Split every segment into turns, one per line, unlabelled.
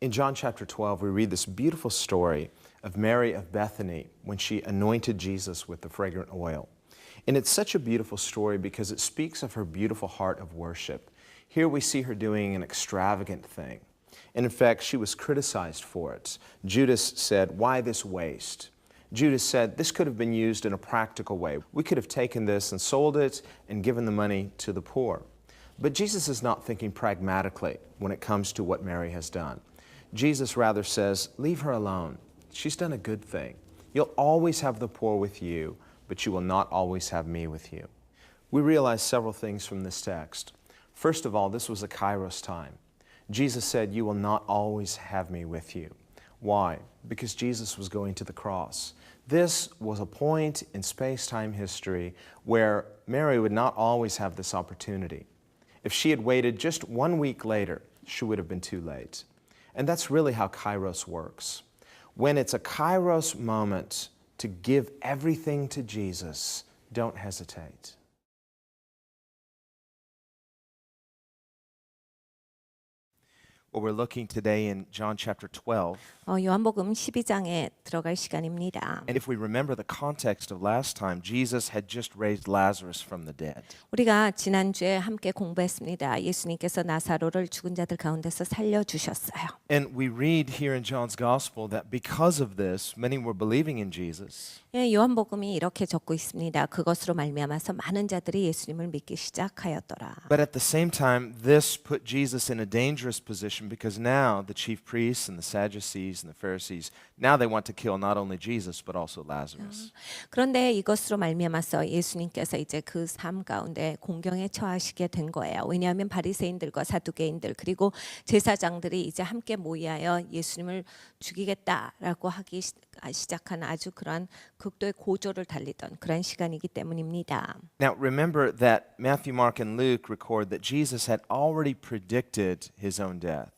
In John chapter 12, we read this beautiful story of Mary of Bethany when she anointed Jesus with the fragrant oil. And it's such a beautiful story because it speaks of her beautiful heart of worship. Here we see her doing an extravagant thing. And in fact, she was criticized for it. Judas said, "Why this waste?" Judas said, "This could have been used in a practical way. We could have taken this and sold it and given the money to the poor." But Jesus is not thinking pragmatically when it comes to what Mary has done. Jesus rather says, "Leave her alone. She's done a good thing. You'll always have the poor with you, but you will not always have me with you." We realize several things from this text. First of all, this was a kairos time. Jesus said, "You will not always have me with you." Why? Because Jesus was going to the cross. This was a point in space-time history where Mary would not always have this opportunity. If she had waited just 1 week later, she would have been too late. And that's really how kairos works. When it's a kairos moment to give everything to Jesus, don't hesitate. Well, we're looking today in John chapter 12.
요한복음 12장에 들어갈 시간입니다.
And if we remember the context of last time, Jesus had just raised Lazarus from the dead.
우리가 지난주에 함께 공부했습니다. 예수님께서 나사로를 죽은 자들 가운데서 살려 주셨어요.
And we read here in John's gospel that because of this, many were believing in Jesus.
요한복음이 이렇게 적고 있습니다. 그것으로 말미암아서 많은 자들이 예수님을 믿기 시작하였더라.
But at the same time, this put Jesus in a dangerous position because now the chief priests and the Sadducees and the Pharisees, now they want to kill not only Jesus but also Lazarus.
그런데 이것으로 말미암아서 예수님께서 이제 그 삶 가운데 공경에 처하시게 된 거예요. 왜냐하면 바리새인들과 사두개인들 그리고 제사장들이 이제 함께 모이하여 예수님을 죽이겠다라고 하기 시작한 아주 그러한 극도의 고조를 달리던 그런 시간이기 때문입니다.
Now remember that Matthew, Mark, and Luke record that Jesus had already predicted his own death.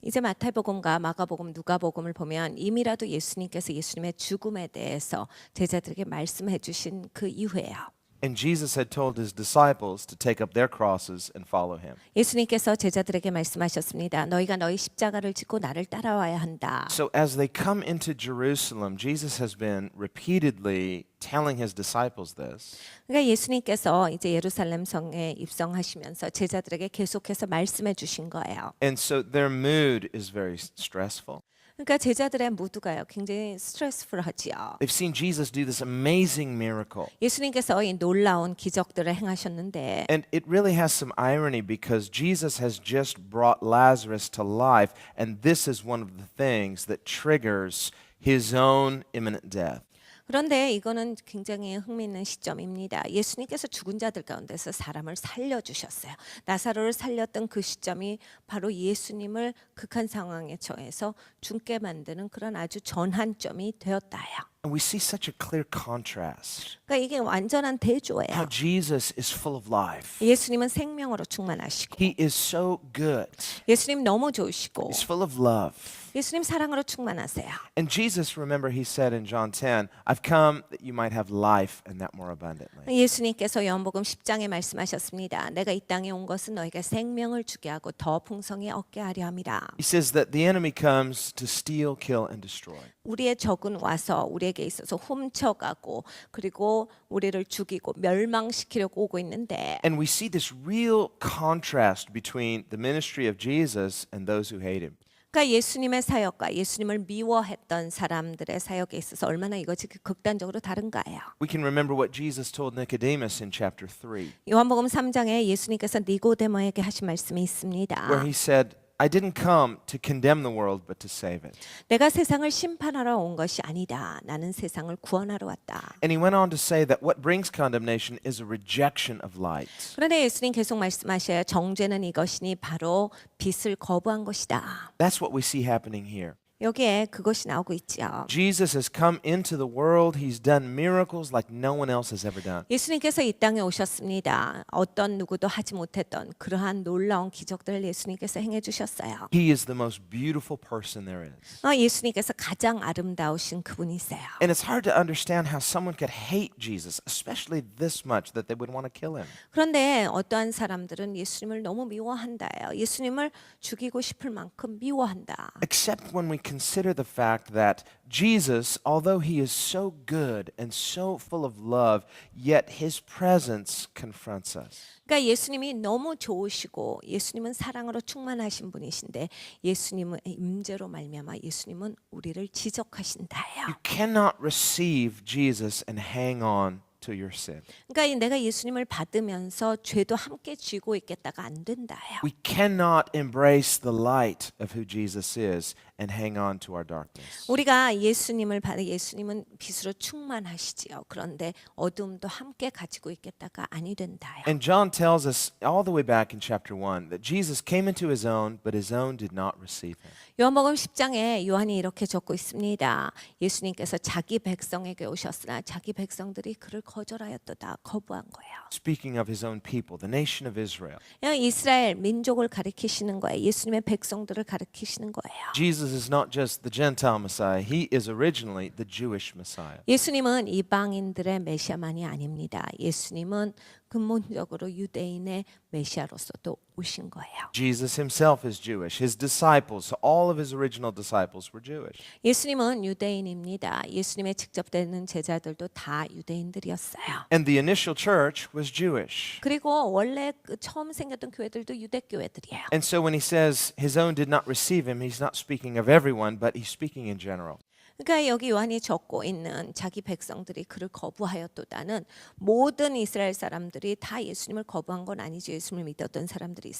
이제 마태복음과 마가복음, 누가복음을 보면 이미라도 예수님께서 예수님의 죽음에 대해서 제자들에게 말씀해 주신 그 이후에요.
And Jesus had told his disciples to take up their crosses and follow him.
예수님께서 제자들에게 말씀하셨습니다. 너희가 너희 십자가를 짚고 나를 따라와야 한다.
So as they come into Jerusalem, Jesus has been repeatedly telling his disciples this.
그러니까 예수님께서 이제 예루살렘 성에 입성하시면서 제자들에게 계속해서 말씀해 주신 거예요.
And so their mood is very stressful.
그러니까 제자들의 무드가요 굉장히 스트레스풀하지요.
They've seen Jesus do this amazing miracle.
예수님께서 이 놀라운 기적들을 행하셨는데
And it really has some irony because Jesus has just brought Lazarus to life, and this is one of the things that triggers his own imminent death.
그런데 이거는 굉장히 흥미있는 시점입니다. 예수님께서 죽은 자들 가운데서 사람을 살려주셨어요. 나사로를 살렸던 그 시점이 바로 예수님을 극한 상황에 처해서 죽게 만드는 그런 아주 전환점이 되었다요.
And we see such a clear contrast.
그러니까 이게 완전한 대조예요.
How Jesus is full of life.
예수님은 생명으로 충만하시고
He is so good.
예수님 너무 좋으시고
He's full of love.
예수님 사랑으로 충만하세요.
And Jesus, remember, he said in John 10, I've come that you might have life and that more abundantly.
예수님께서 요한복음 10장에 말씀하셨습니다. 내가 이 땅에 온 것은 너희가 생명을 주게 하고 더 풍성히 얻게 하려 함이라.
He says that the enemy comes to steal, kill, and destroy.
우리의 적은 와서 우리에게 있어서 훔쳐가고 그리고 우리를 죽이고 멸망시키려고 오고 있는데
And we see this real contrast between the ministry of Jesus and those who hate him.
그러니까 예수님의 사역과 예수님을 미워했던 사람들의 사역에 있어서 얼마나 이것이 극단적으로 다른가요.
We can remember what Jesus told Nicodemus in chapter 3,
요한복음 3장에 예수님께서 니고데모에게 하신 말씀이 있습니다.
where he said, I didn't come to condemn the world, but to save it.
내가 세상을 심판하러 온 것이 아니다. 나는 세상을 구원하러 왔다.
And he went on to say that what brings condemnation is a rejection of light.
그런데 예수님 계속 말씀하셔요. 정죄는 이것이니 바로 빛을 거부한 것이다.
That's what we see happening here.
여기에 그것이 나오고 있죠.
Jesus has come into the world. He's done miracles like no one else has ever done.
예수님께서 이 땅에 오셨습니다. 어떤 누구도 하지 못했던 그러한 놀라운 기적들을 예수님께서 행해 주셨어요.
He is the most beautiful person there is.
예수님께서 가장 아름다우신 그분이세요.
And it's hard to understand how someone could hate Jesus, especially this much that they would want to kill him.
그런데 어떠한 사람들은 예수님을 너무 미워한다예요. 예수님을 죽이고 싶을 만큼 미워한다.
Except when we consider the fact that Jesus, although he is so good and so full of love, yet his presence confronts us.
그러니까 예수님이 너무 좋으시고 예수님은 사랑으로 충만하신 분이신데 예수님의 임재로 말미암아 예수님은 우리를 지적하신다예요.
You cannot receive Jesus and hang on to your sin.
그러니까 내가 예수님을 받으면서 죄도 함께 쥐고 있겠다가 안 된다예요.
We cannot embrace the light of who Jesus is and hang on to our darkness.
우리가 예수님을 받아 예수님은 빛으로 충만하시지요. 그런데 어둠도 함께 가지고 있겠다가 아니 된다요.
And John tells us all the way back in chapter 1 that Jesus came into his own, but his own did not receive him.
요한복음 10장에 요한이 이렇게 적고 있습니다. 예수님께서 자기 백성에게 오셨으나 자기 백성들이 그를 거절하였도다. 거부한 거예요.
Speaking of his own people, the nation of Israel.
이스라엘 민족을 가리키시는 거예요. 예수님의 백성들을 가리키시는 거예요.
Jesus is not just the Gentile Messiah, he is originally the Jewish Messiah.
예수님은 이방인들의 메시아만이 아닙니다. 예수님은 근본적으로 유대인의 메시아로서도 오신 거예요.
Jesus himself is Jewish. His disciples, all of his original disciples were Jewish.
예수님은 유대인입니다. 예수님의 직접 되는 제자들도 다 유대인들이었어요.
And the initial church was Jewish.
그리고 원래 그 처음 생겼던 교회들도 유대 교회들이에요.
And so when he says his own did not receive him, he's not speaking of everyone, but he's speaking in general.
그러니까 여기 요한이 적고 있는 자기 백성들이 그를 거부하였도다는 모든 이스라엘 사람들이 다 예수님을 거부한 건 아니죠. 예수님을 믿었던 사람들이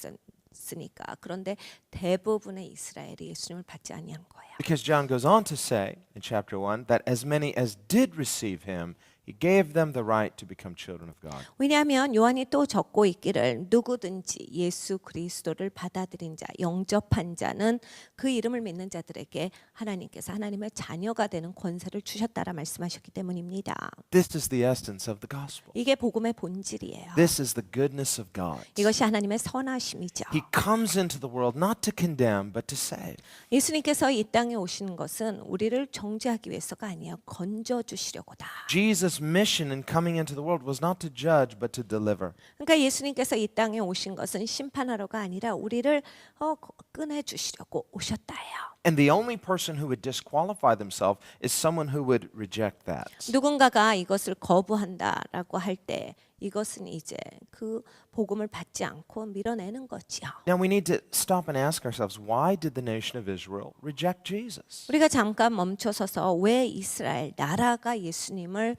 있으니까. 그런데 대부분의 이스라엘이 예수님을 받지 아니한 거예요.
Because John goes on to say in chapter 1 that as many as did receive him, he gave them the right to become children of God.
왜냐하면 요한이 또 적고 있기를 누구든지 예수 그리스도를 받아들인 자, 영접한 자는 그 이름을 믿는 자들에게 하나님께서 하나님의 자녀가 되는 권세를 주셨다라 말씀하셨기 때문입니다.
This is the essence of the gospel.
이게 복음의 본질이에요.
This is the goodness of God.
이것이 하나님의 선하심이죠.
He comes into the world not to condemn, but to save.
예수님께서 이 땅에 오신 것은 우리를 정죄하기 위해서가 아니에요. 건져 주시려고다.
Jesus' mission in coming into the world was not to judge, but to deliver.
그러니까 예수님께서 이 땅에 오신 것은 심판하러가 아니라 우리를 꺼내 주시려고 오셨다예요.
And the only person who would disqualify themselves is someone who would reject that.
누군가가 이것을 거부한다라고 할 때 이것은 이제 그 복음을 받지 않고 밀어내는 거지요.
Now we need to stop and ask ourselves, why did the nation of Israel reject Jesus?
우리가 잠깐 멈춰서서 왜 이스라엘 나라가 예수님을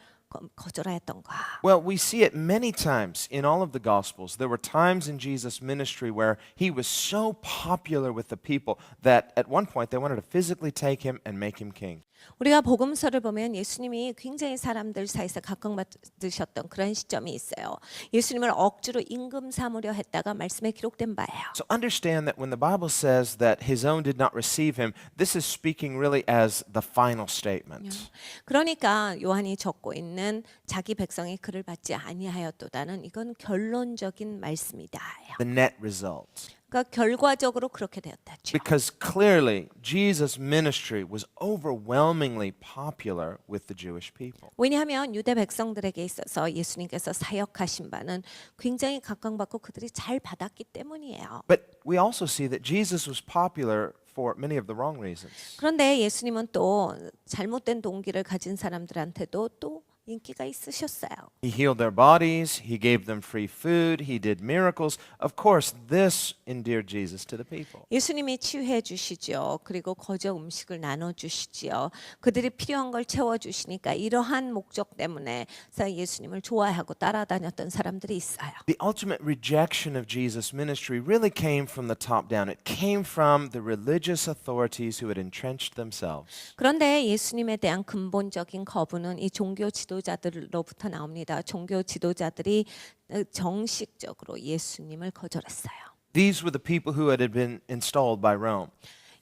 거절하였던가?
Well, we see it many times in all of the Gospels. There were times in Jesus' ministry where he was so popular with the people that at one point they wanted to physically take him and make him king.
우리가 복음서를 보면 예수님이 굉장히 사람들 사이에서 각광받으셨던 그런 시점이 있어요. 예수님을 억지로 임금 삼으려 했다가 말씀에 기록된 바예요.
So understand that when the Bible says that his own did not receive him, this is speaking really as the final statement.
그러니까 요한이 적고 있는 자기 백성이 그를 받지 아니하였도다는 이건 결론적인 말씀이다.
The net result.
그러니까 결과적으로 그렇게 되었다죠.
Because clearly Jesus' ministry was overwhelmingly popular with the Jewish people.
왜냐하면 유대 백성들에게 있어서 예수님께서 사역하신 바는 굉장히 각광받고 그들이 잘 받았기 때문이에요.
But we also see that Jesus was popular for many of the wrong reasons.
그런데 예수님은 또 잘못된 동기를 가진 사람들한테도 또 인기가 있으셨어요.
He healed their bodies, he gave them free food, he did miracles. Of course, this endeared Jesus to the people.
예수님이 치유해 주시죠. 그리고 거저 음식을 나눠 주시지요. 그들이 필요한 걸 채워 주시니까 이러한 목적 때문에 예수님을 좋아하고 따라다녔던 사람들이 있어요.
The ultimate rejection of Jesus' ministry really came from the top down. It came from the religious authorities who had entrenched themselves.
그런데 예수님에 대한 근본적인 거부는 이 종교 지도자들로부터 나옵니다. 종교 지도자들이 정식적으로 예수님을 거절했어요.
These were the people who had been installed by Rome.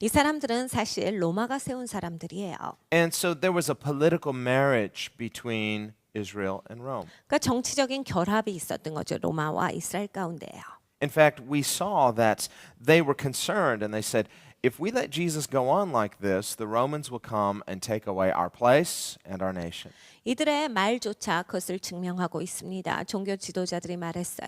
이 사람들은 사실 로마가 세운 사람들이에요.
And so there was a political marriage between Israel and Rome.
그러니까 정치적인 결합이 있었던 거죠. 로마와 이스라엘 가운데요.
In fact, we saw that they were concerned and they said, if we let Jesus go on like this, the Romans will come and take away our place and our nation.
이들의 말조차 그것을 증명하고 있습니다. 종교 지도자들이 말했어요.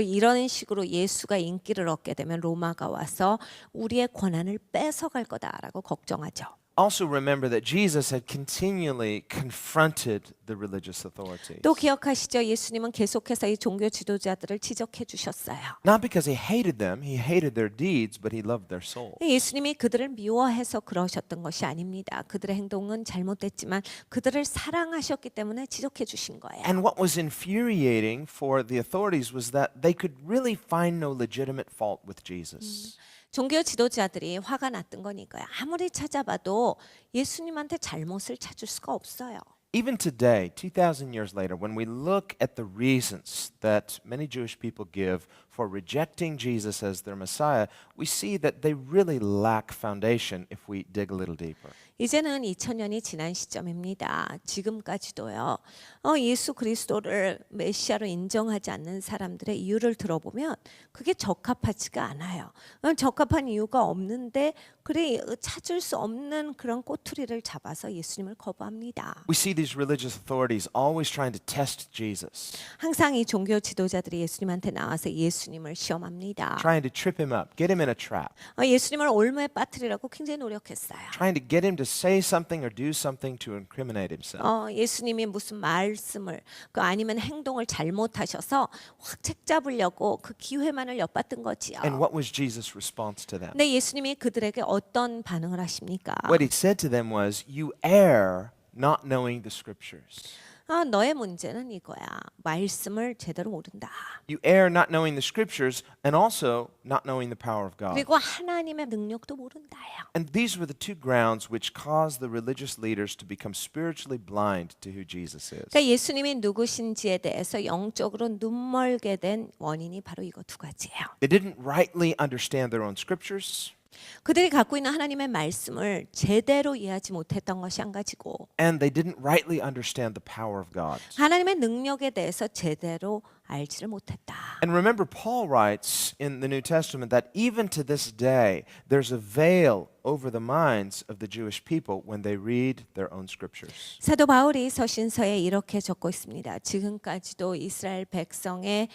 이런 식으로 예수가 인기를 얻게 되면 로마가 와서 우리의 권한을 뺏어갈 거다라고 걱정하죠.
Also remember that Jesus had continually confronted the religious authorities.
또 기억하시죠? 예수님은 계속해서 이 종교 지도자들을 지적해 주셨어요.
Not because he hated them, he hated their deeds, but he loved their soul.
예수님이 그들을 미워해서 그러셨던 것이 아닙니다. 그들의 행동은 잘못됐지만 그들을 사랑하셨기 때문에 지적해 주신 거예요.
And what was infuriating for the authorities was that they could really find no legitimate fault with Jesus.
종교 지도자들이 화가 났던 거니까요. 아무리 찾아봐도 예수님한테 잘못을 찾을 수가 없어요.
Even today, 2,000 years later, when we look at the reasons that many Jewish people give for rejecting Jesus as their Messiah, we see that they really lack foundation if we dig a little deeper.
이제는 2000년이 지난 시점입니다. 지금까지도요. 예수 그리스도를 메시아로 인정하지 않는 사람들의 이유를 들어보면 그게 적합하지가 않아요. 적합한 이유가 없는데 그래 찾을 수 없는 그런 꼬투리를 잡아서 예수님을 거부합니다.
We see these religious authorities always trying to test Jesus,
항상 이 종교 지도자들이 예수님한테 나와서 예수님을 시험합니다.
trying to trip him up, get him in a trap,
예수님을 올무에 빠뜨리라고 굉장히 노력했어요.
trying to get him to say something or do something to incriminate himself.
예수님이 무슨 말씀을 아니면 행동을 잘못하셔서 확 책잡으려고 그 기회만을 엿봤던 거지요.
And what was Jesus' response to them?
근데 예수님이 그들에게 어떤 반응을 하십니까?
What he said to them was, "You err not knowing the scriptures."
너의 문제는 이거야. 말씀을 제대로 모른다.
You err not knowing the scriptures and also not knowing the power of God.
그리고 하나님의 능력도 모른다요.
And these were the two grounds which caused the religious leaders to become spiritually blind to who Jesus is.
그러니까 예수님이 누구신지에 대해서 영적으로 눈멀게 된 원인이 바로 이거 두 가지예요.
They didn't rightly understand their own scriptures,
그들이 갖고 있는 하나님의 말씀을 제대로 이해하지 못했던 것이 한 가지고
and they didn't rightly understand the power of God.
하나님의 능력에 대해서 제대로 알지를 못했다.
And remember, Paul writes in the New Testament that even to this day, there's a veil over the minds of the Jewish people when they read their own scriptures.
사도 바울이 서신서에 이렇게 적고 있습니다. 지금까지도 이스라엘 백성의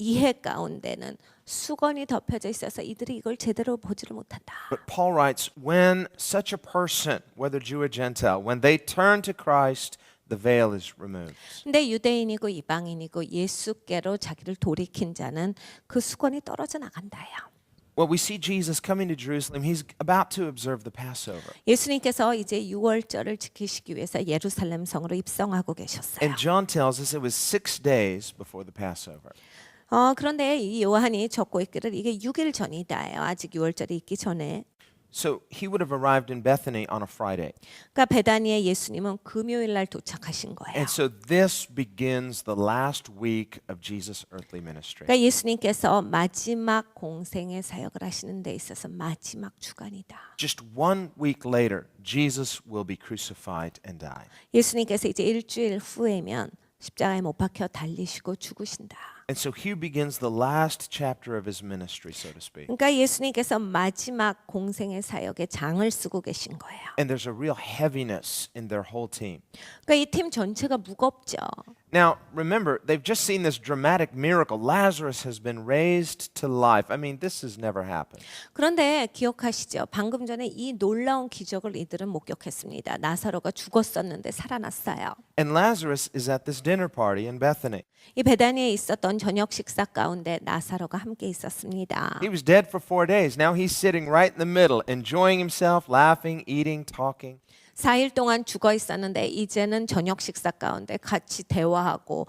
이해 가운데는 수건이 덮여져 있어서 이들이 이걸 제대로 보지를 못한다.
But Paul writes, when such a person, whether Jew or Gentile, when they turn to Christ, the veil is removed.
근데 유대인이고 이방인이고 예수께로 자기를 돌이킨 자는 그 수건이 떨어져 나간다요.
Well, we see Jesus coming to Jerusalem. He's about to observe the Passover.
예수님께서 이제 유월절을 지키시기 위해서 예루살렘 성으로 입성하고 계셨어요.
And John tells us it was 6 days before the Passover.
그런데 이 요한이 적고 있기를 이게 6일 전이다요. 아직 유월절이 있기 전에.
So he would have arrived in Bethany on a Friday.
그러니까 베다니에 예수님은 금요일 날 도착하신 거예요.
And so this begins the last week of Jesus' earthly ministry.
그러니까 예수님께서 마지막 공생의 사역을 하시는 데 있어서 마지막 주간이다.
Just 1 week later, Jesus will be crucified and die.
예수님께서 이제 일주일 후에면 십자가에 못 박혀 달리시고 죽으신다.
And so here begins the last chapter of his ministry, so to speak.
그러니까 예수님께서 마지막 공생의 사역에 장을 쓰고 계신 거예요.
And there's a real heaviness in their whole team.
그러니까 이 팀 전체가 무겁죠.
Now, remember, they've just seen this dramatic miracle. Lazarus has been raised to life. I mean, this has never happened.
그런데 기억하시죠? 방금 전에 이 놀라운 기적을 이들은 목격했습니다. 나사로가 죽었었는데 살아났어요.
And Lazarus is at this dinner party in Bethany.
이 베다니에 있었던 저녁 식사 가운데 나사로가 함께 있었습니다.
He was dead for 4 days. Now he's sitting right in the middle, enjoying himself, laughing, eating, talking.
4일 동안 죽어 있었는데 이제는 저녁 식사 가운데 같이 대화하고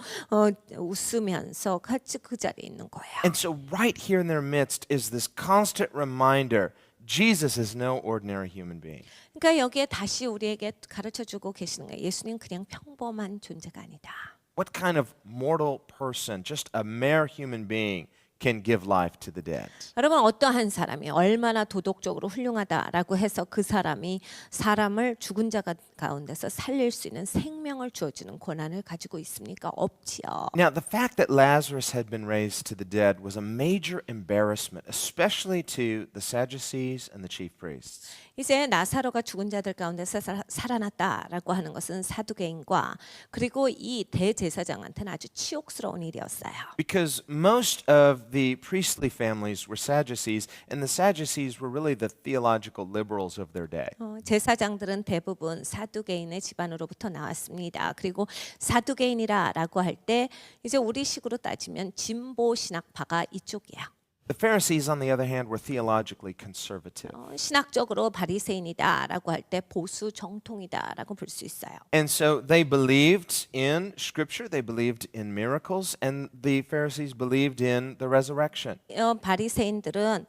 웃으면서 같이 그 자리에 있는 거예요.
And so right here in their midst is this constant reminder, Jesus is no ordinary human being.
그러니까 여기에 다시 우리에게 가르쳐주고 계시는 거예요. 예수님 그냥 평범한 존재가 아니다.
What kind of mortal person, just a mere human being, can give life to the dead.
여러분 어떠한 사람이 얼마나 도덕적으로 훌륭하다라고 해서 그 사람이 사람을 죽은 자 가운데서 살릴 수 있는 생명을 주어주는 권한을 가지고 있습니까? 없지요.
Now, the fact that Lazarus had been raised to the dead was a major embarrassment, especially to the Sadducees and the chief priests.
이제 나사로가 죽은 자들 가운데서 살아났다라고 하는 것은 사두개인과 그리고 이 대제사장한테는 아주 치욕스러운 일이었어요.
Because most of the priestly families were Sadducees, and the Sadducees were really the theological liberals of their day.
제사장들은 대부분 사두개인의 집안으로부터 나왔습니다. 그리고 사두개인이라고 할 때 이제 우리식으로 따지면 진보 신학파가 이쪽이야.
The Pharisees, on the other hand, were theologically conservative.
신학적으로 바리새인이다라고 할 때 보수 정통이다라고 볼 수 있어요.
And so they believed in Scripture, they believed in miracles, and the Pharisees believed in the resurrection.
바리새인들은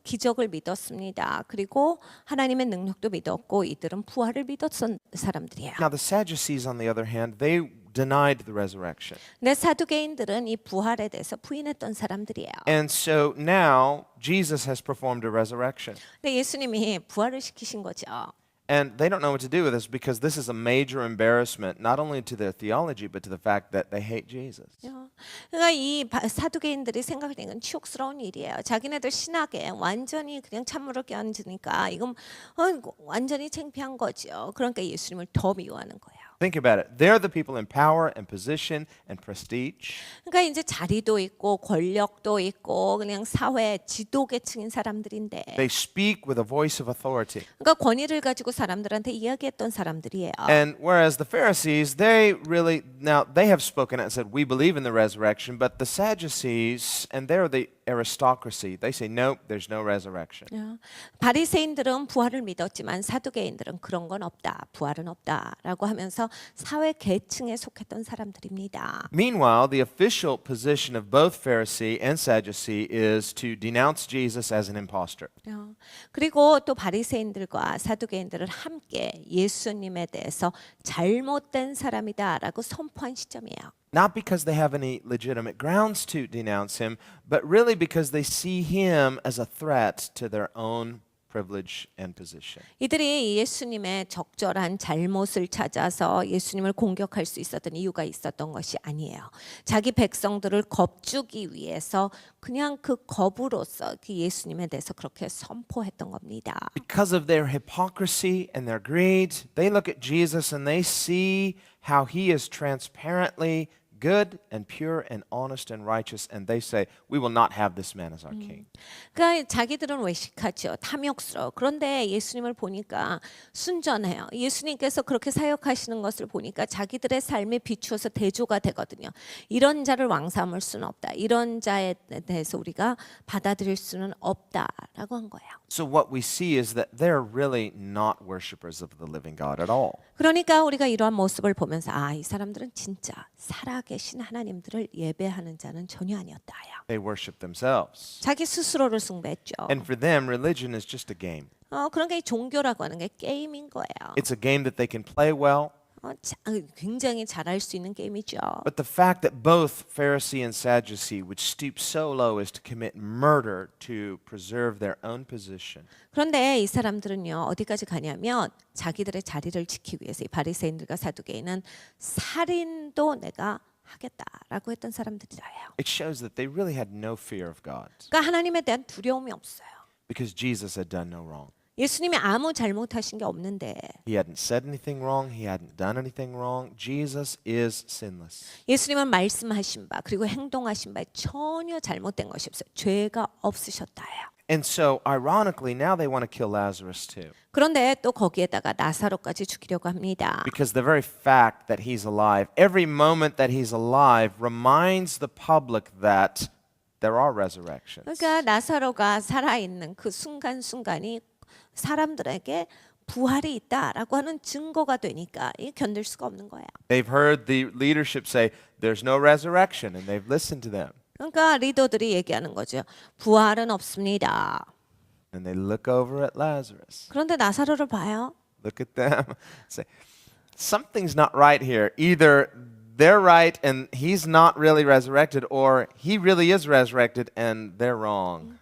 기적을 믿었습니다. 그리고 하나님의 능력도 믿었고 이들은 부활을 믿었던 사람들이에요.
Now, the Sadducees, on the other hand, they denied the resurrection.
근데 사두개인들은 이 부활에 대해서 부인했던 사람들이에요.
And so now Jesus has performed a resurrection.
근데 예수님이 부활을 시키신 거죠.
And they don't know what to do with this because this is a major embarrassment, not only to their theology, but to the fact that they hate Jesus.
그러니까 이 사두개인들이 생각할 때 이건 치욕스러운 일이에요. 자기네들 신학에 완전히 그냥 찬물을 끼얹으니까 이건 완전히 창피한 거죠. 그러니까 예수님을 더 미워하는 거예요.
Think about it. They're the people in power and position and prestige.
그러니까 이제 자리도 있고 권력도 있고 그냥 사회 지도계층인 사람들인데
They speak with a voice of authority.
그러니까 권위를 가지고 사람들한테 이야기했던 사람들이에요.
And whereas the Pharisees, they really, now they have spoken and said, we believe in the resurrection, but the Sadducees, and they're the aristocracy, they say, nope, there's no resurrection.
바리새인들은 부활을 믿었지만 사두개인들은 그런 건 없다. 부활은 없다라고 하면서 사회 계층에 속했던 사람들입니다.
Meanwhile, the official position of both Pharisee and Sadducee is to denounce Jesus as an impostor.
그리고 또 바리새인들과 사두개인들은 함께 예수님에 대해서 잘못된 사람이다라고 선포한 시점이에요.
Not because they have any legitimate grounds to denounce him, but really because they see him as a threat to their own privilege and position.
이들이 예수님의 적절한 잘못을 찾아서 예수님을 공격할 수 있었던 이유가 있었던 것이 아니에요. 자기 백성들을 겁주기 위해서 그냥 그 겁으로써 그 예수님에 대해서 그렇게 선포했던 겁니다.
Because of their hypocrisy and their greed, they look at Jesus and they see how he is transparently good and pure and honest and righteous, and they say, we will not have this man as our king.
그러니까 자기들은 외식하죠. 탐욕스러워. 그런데 예수님을 보니까 순전해요. 예수님께서 그렇게 사역하시는 것을 보니까 자기들의 삶에 비추어서 대조가 되거든요. 이런 자를 왕삼을 수는 없다. 이런 자에 대해서 우리가 받아들일 수는 없다라고 한 거예요.
So what we see is that they're really not worshipers of the living God at all.
그러니까 우리가 이러한 모습을 보면서 이 사람들은 진짜 살아계신 하나님들을 예배하는 자는 전혀 아니었다요.
They worship themselves.
자기 스스로를 숭배했죠.
And for them, religion is just a game.
그러니까 이 종교라고 하는 게 게임인 거예요.
It's a game that they can play well.
굉장히 잘할 수 있는 게임이죠.
But the fact that both Pharisee and Sadducee would stoop so low as to commit murder to preserve their own position.
그런데 이 사람들은요 어디까지 가냐면 자기들의 자리를 지키기 위해서 이 바리새인들과 사두개인은 살인도 내가 하겠다라고 했던 사람들이라요.
It shows that they really had no fear of God
그러니까 하나님에 대한 두려움이 없어요.
because Jesus had done no wrong.
예수님이 아무 잘못하신 게 없는데
He hadn't said anything wrong. He hadn't done anything wrong. Jesus is sinless.
예수님은 말씀하신 바 그리고 행동하신 바에 전혀 잘못된 것이 없어요. 죄가 없으셨다요.
And so, ironically, now they want to kill Lazarus too.
그런데 또 거기에다가 나사로까지 죽이려고 합니다.
Because the very fact that he's alive, every moment that he's alive, reminds the public that there are resurrections.
그러니까 나사로가 살아있는 그 순간순간이 사람들에게 부활이 있다라고 하는 증거가 되니까 이게 견딜 수가 없는 거예요.
They've heard the leadership say, there's no resurrection, and they've listened to them.
그러니까 리더들이 얘기하는 거죠. 부활은 없습니다.
And they look over at Lazarus,
그런데 나사로를 봐요.
look at them, say, something's not right here. Either they're right and he's not really resurrected, or he really is resurrected and they're wrong.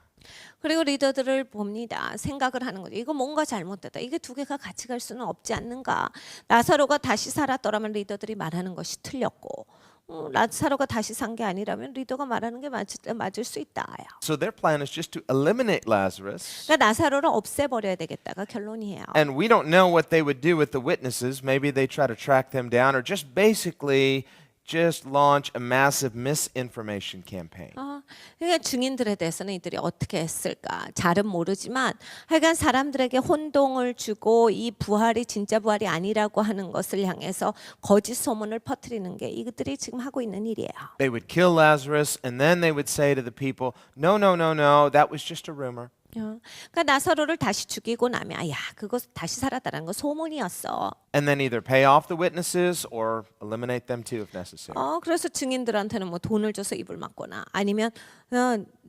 그리고 리더들을 봅니다. 생각을 하는 거죠. 이거 뭔가 잘못됐다. 이게 두 개가 같이 갈 수는 없지 않는가. 나사로가 다시 살았더라면 리더들이 말하는 것이 틀렸고 나사로가 다시 산 게 아니라면 리더가 말하는 게 맞을 수 있다.
So their plan is just to eliminate Lazarus.
그러니까 나사로를 없애버려야 되겠다가 결론이에요.
And we don't know what they would do with the witnesses. Maybe they try to track them down or just basically just launch a massive misinformation campaign.
그러니까 증인들에 대해서는 이들이 어떻게 했을까 잘은 모르지만 하여간 사람들에게 혼동을 주고 이 부활이 진짜 부활이 아니라고 하는 것을 향해서 거짓 소문을 퍼뜨리는 게 이들이 지금 하고 있는 일이에요.
They would kill Lazarus and then they would say to the people, no, no, no, no, that was just a rumor.
그러니까 나사로를 다시 죽이고 나면 야 그거 다시 살았다는 거 소문이었어.
And then either pay off the witnesses or eliminate them too if necessary.
그래서 증인들한테는 뭐 돈을 줘서 입을 막거나 아니면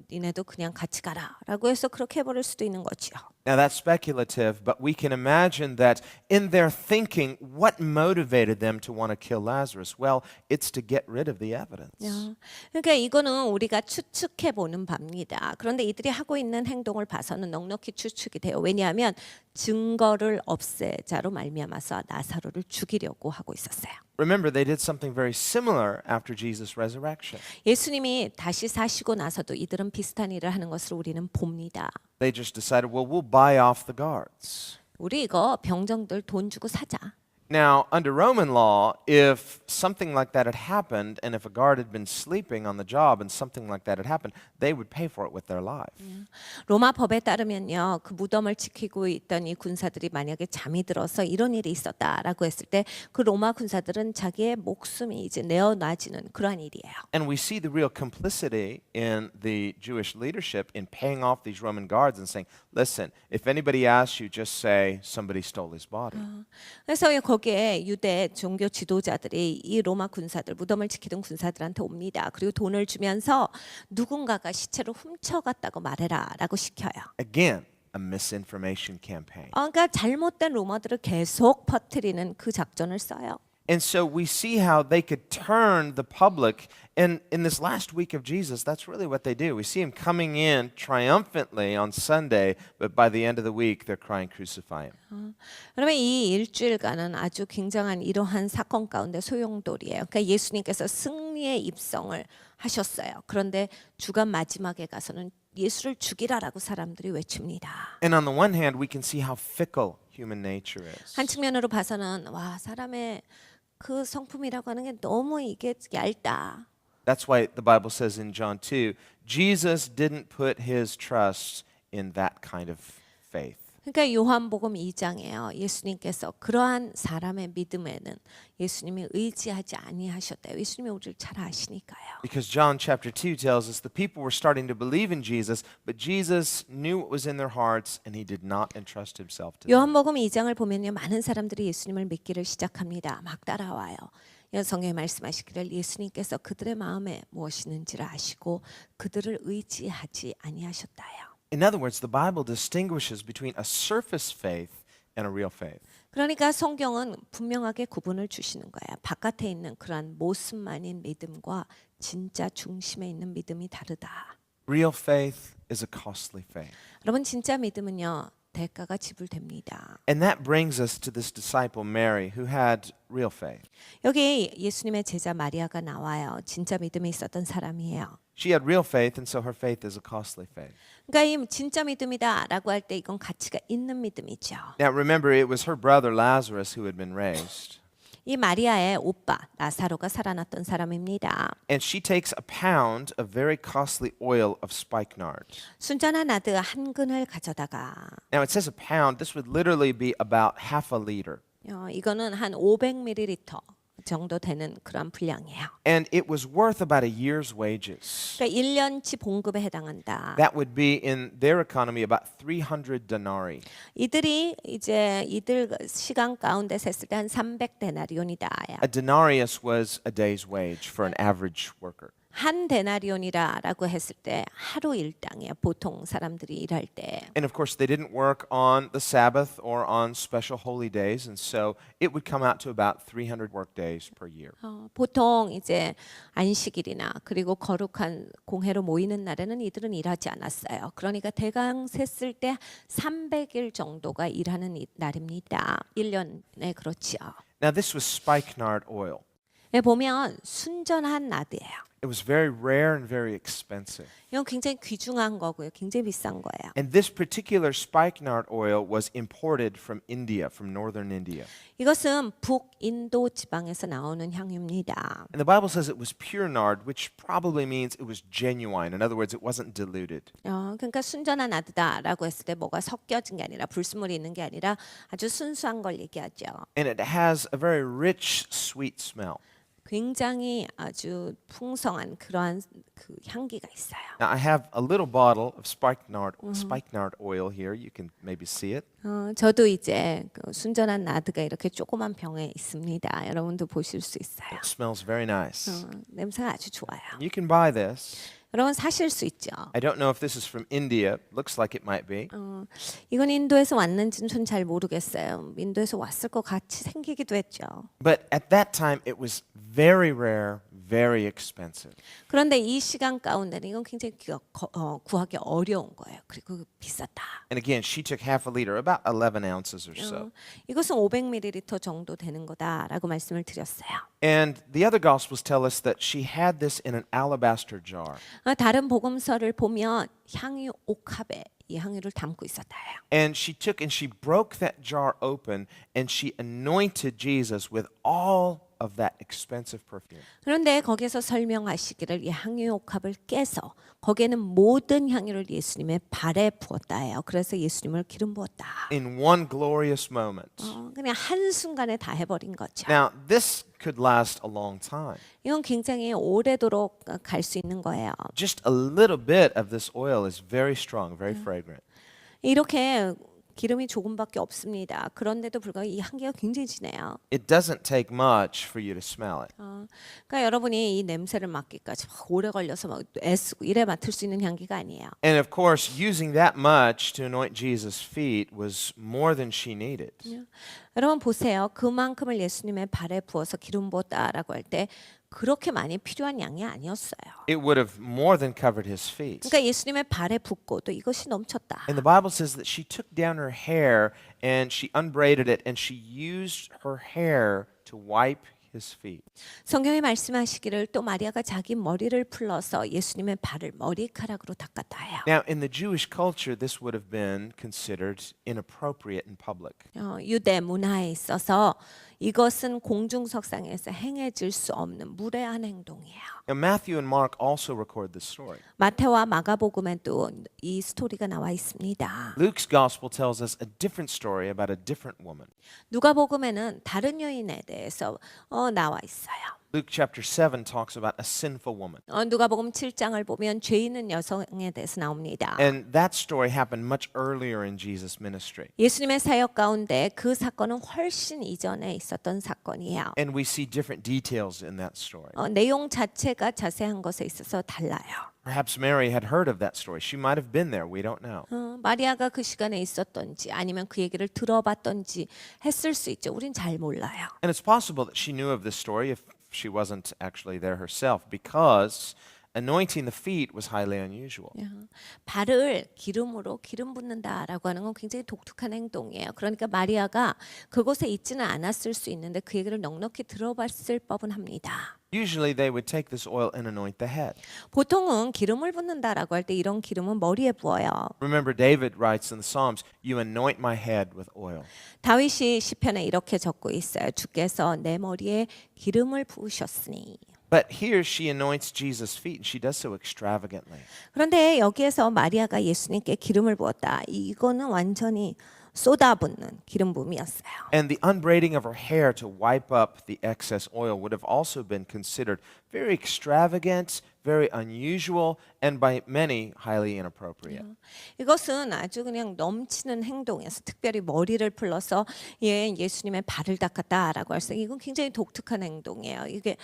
니네도 그냥 같이 가라라고 해서 그렇게 해버릴 수도 있는 거지요.
Now that's speculative, but we can imagine that in their thinking, what motivated them to want to kill Lazarus? Well, it's to get rid of the evidence.
그러니까 이거는 우리가 추측해 보는 바입니다. 그런데 이들이 하고 있는 행동을 봐서는 넉넉히 추측이 돼요. 왜냐하면 증거를 없애자로 말미암아서 나사로를 죽이려고 하고 있었어요.
Remember, they did something very similar after Jesus' resurrection.
예수님이 다시 사시고 나서도 이들은 비슷한 일을 하는 것을 우리는 봅니다.
They just decided, well, we'll buy off the guards.
우리 이거 병정들 돈 주고 사자.
Now, under Roman law, if something like that had happened, and if a guard had been sleeping on the job and something like that had happened, they would pay for it with their life.
로마 법에 따르면요, 그 무덤을 지키고 있던 이 군사들이 만약에 잠이 들어서 이런 일이 있었다라고 했을 때 그 로마 군사들은 자기의 목숨이 이제 내어놔지는 그러한 일이에요.
And we see the real complicity in the Jewish leadership in paying off these Roman guards and saying, listen, if anybody asks you, just say somebody stole his body.
그래서 거기에 유대 종교 지도자들이 이 로마 군사들 무덤을 지키던 군사들한테 옵니다. 그리고 돈을 주면서 누군가가 시체를 훔쳐갔다고 말해라라고 시켜요.
Again, a misinformation campaign.
그러니까 잘못된 루머들을 계속 퍼뜨리는 그 작전을 써요.
And so we see how they could turn the public. And in this last week of Jesus, that's really what they do. We see him coming in triumphantly on Sunday, but by the end of the week, they're crying, crucify him.
그러면 이 일주일간은 아주 굉장한 이러한 사건 가운데 소용돌이에요. 그러니까 예수님께서 승리의 입성을 하셨어요. 그런데 주간 마지막에 가서는 예수를 죽이라라고 사람들이 외칩니다.
And on the one hand, we can see how fickle human nature is.
한 측면으로 봐서는 와 사람의 그 성품이라고 하는 게 너무 이게 얇다.
That's why the Bible says in John 2, Jesus didn't put his trust in that kind of faith.
그러니까 요한복음 2장에요. 예수님께서 그러한 사람의 믿음에는 예수님이 의지하지 아니하셨대요. 예수님이 우리를 잘 아시니까요.
Because John chapter 2 tells us the people were starting to believe in Jesus, but Jesus knew what was in their hearts and he did not entrust himself to them.
요한복음 2장을 보면요. 많은 사람들이 예수님을 믿기를 시작합니다. 막 따라와요. 성경에 말씀하시기를 예수님께서 그들의 마음에 무엇이 있는지를 아시고 그들을 의지하지 아니하셨다요.
In other words, the Bible distinguishes between a surface faith and a real faith.
그러니까 성경은 분명하게 구분을 주시는 거예요. 바깥에 있는 그러한 모습만인 믿음과 진짜 중심에 있는 믿음이 다르다.
Real faith is a costly faith.
여러분 진짜 믿음은요. 대가가 지불됩니다.
And that brings us to this disciple Mary who had real faith.
여기 예수님의 제자 마리아가 나와요. 진짜 믿음이 있었던 사람이에요.
She had real faith and so her faith is a costly faith.
그러니까 이 진짜 믿음이다라고 할 때 이건 가치가 있는 믿음이죠.
Now remember it was her brother Lazarus who had been raised.
이 마리아의 오빠 나사로가 살아났던 사람입니다.
And she takes a pound of very costly oil of spikenard.
순전한 나드 한 근을 가져다가
Now it says a pound. This would literally be about half a liter.
이거는 한 500ml 정도 되는 그런 분량이에요.
And it was worth about a year's wages.
그러니까 1년치 봉급에 해당한다.
That would be in their economy about 300 denarii.
이들이 이제 이들 시간 가운데 셌을 때 한 300데나리온이다.
A denarius was a day's wage for an average worker.
한 데나리온이라고 했을 때 하루 일당이에요. 보통 사람들이 일할 때.
And of course, they didn't work on the Sabbath or on special holy days, and so it would come out to about 300 work days per year.
보통 이제 안식일이나 그리고 거룩한 공회로 모이는 날에는 이들은 일하지 않았어요. 그러니까 대강 셌을 때 300일 정도가 일하는 날입니다. 1년에 그렇지요.
Now, this was spikenard oil.
예, 보면 순전한 나드예요.
It was very rare and very expensive.
이건 굉장히 귀중한 거고요. 굉장히 비싼 거예요.
And this particular spikenard oil was imported from India, from northern India.
이것은 북인도 지방에서 나오는 향유입니다.
And the Bible says it was pure nard, which probably means it was genuine. In other words, it wasn't diluted.
그러니까 순전한 나드다라고 했을 때 뭐가 섞여진 게 아니라 불순물이 있는 게 아니라 아주 순수한 걸 얘기하죠.
And it has a very rich, sweet smell.
굉장히 아주 풍성한 그러한 그 향기가 있어요.
Now, I have a little bottle of spikenard oil here. You can maybe see it.
저도 이제 그 순전한 나드가 이렇게 조그만 병에 있습니다. 여러분도 보실 수 있어요.
It smells very nice.
냄새가 아주 좋아요.
You can buy this.
여러분 사실 수 있죠.
I don't know if this is from India. Looks like it might be.
이건 인도에서 왔는지는 전 잘 모르겠어요. 인도에서 왔을 것 같이 생기기도 했죠.
But at that time, it was very rare, very expensive.
그런데 이 시간 가운데는 이건 굉장히 구하기 어려운 거예요. 그리고 비쌌다.
And again, she took half a liter, about 11 ounces or so.
이것은 500ml 정도 되는 거다라고 말씀을 드렸어요.
And the other Gospels tell us that she had this in an alabaster jar.
다른 복음서를 보면 향유 옥합에 이 향유를 담고 있었다요.
And she took and she broke that jar open and she anointed Jesus with all of that expensive perfume.
그런데 거기서 설명하시기를 이 향유 옥합을 깨서 거기에는 모든 향유를 예수님의 발에 부었다예요. 그래서 예수님을 기름 부었다.
In one glorious moment.
그냥 한 순간에 다 해버린 거죠.
Now, this could last a long time.
이건 굉장히 오래도록 갈 수 있는 거예요.
Just a little bit of this oil is very strong, very fragrant.
이렇게 기름이 조금밖에 없습니다. 그런데도 불구하고 이 향기가 굉장히 진해요.
It doesn't take much for you to smell it.
그러니까 여러분이 이 냄새를 맡기까지 막 오래 걸려서 막 애쓰고 이래 맡을 수 있는 향기가 아니에요.
And of course, using that much to anoint Jesus' feet was more than she needed.
여러분 보세요. 그만큼을 예수님의 발에 부어서 기름 부었다라고 할 때 그렇게 많이 필요한 양이 아니었어요.
It would have more than covered his feet.
그러니까 예수님의 발에 붓고도 이것이 넘쳤다.
And the Bible says that she took down her hair and she unbraided it and she used her hair to wipe his feet.
성경에 말씀하시기를 또 마리아가 자기 머리를 풀러서 예수님의 발을 머리카락으로 닦았다 해요.
Now, in the Jewish culture, this would have been considered inappropriate in public.
유대 문화에 있어서 이것은 공중석상에서 행해질 수 없는 무례한 행동이에요.
Now, Matthew and Mark also record this story.
마태와 마가복음에도 이 스토리가 나와 있습니다.
Luke's gospel tells us a different story about a different woman.
누가복음에는 다른 여인에 대해서 나와 있어요.
Luke chapter 7 talks about a sinful woman.
누가복음 7장을 보면 죄 있는 여성에 대해서 나옵니다.
And that story happened much earlier in Jesus' ministry.
예수님의 사역 가운데 그 사건은 훨씬 이전에 있었던 사건이에요.
And we see different details in that story.
내용 자체가 자세한 것에 있어서 달라요.
Perhaps Mary had heard of that story. She might have been there. We don't know.
마리아가 그 시간에 있었던지 아니면 그 얘기를 들어봤던지 했을 수 있죠. 우린 잘 몰라요.
And it's possible that she knew of this story if she wasn't actually there herself, because anointing the feet was highly unusual.
발을 기름으로 기름 붓는다라고 하는 건 굉장히 독특한 행동이에요. 그러니까 마리아가 그곳에 있지는 않았을 수 있는데 그 얘기를 넉넉히 들어봤을 법은 합니다.
Usually they would take this oil and anoint the head.
보통은 기름을 붓는다라고 할 때 이런 기름은 머리에 부어요.
Remember, David writes in the Psalms, "You anoint my head with oil."
다윗이 시편에 이렇게 적고 있어요. 주께서 내 머리에 기름을 부으셨으니.
But here she anoints Jesus' feet, and she does so extravagantly.
그런데 여기에서 마리아가 예수님께 기름을 부었다. 이거는 완전히 쏟아붓는 기름 부음이었어요.
And the unbraiding of her hair to wipe up the excess oil would have also been considered very extravagant, very unusual and by many highly inappropriate.
이것은 아주 그냥 넘치는 행동이어서 특별히 머리를 풀러서 예수님의 발을 닦았다라고 할 수 있어요. 이건 굉장히 독특한 행동이에요. 이게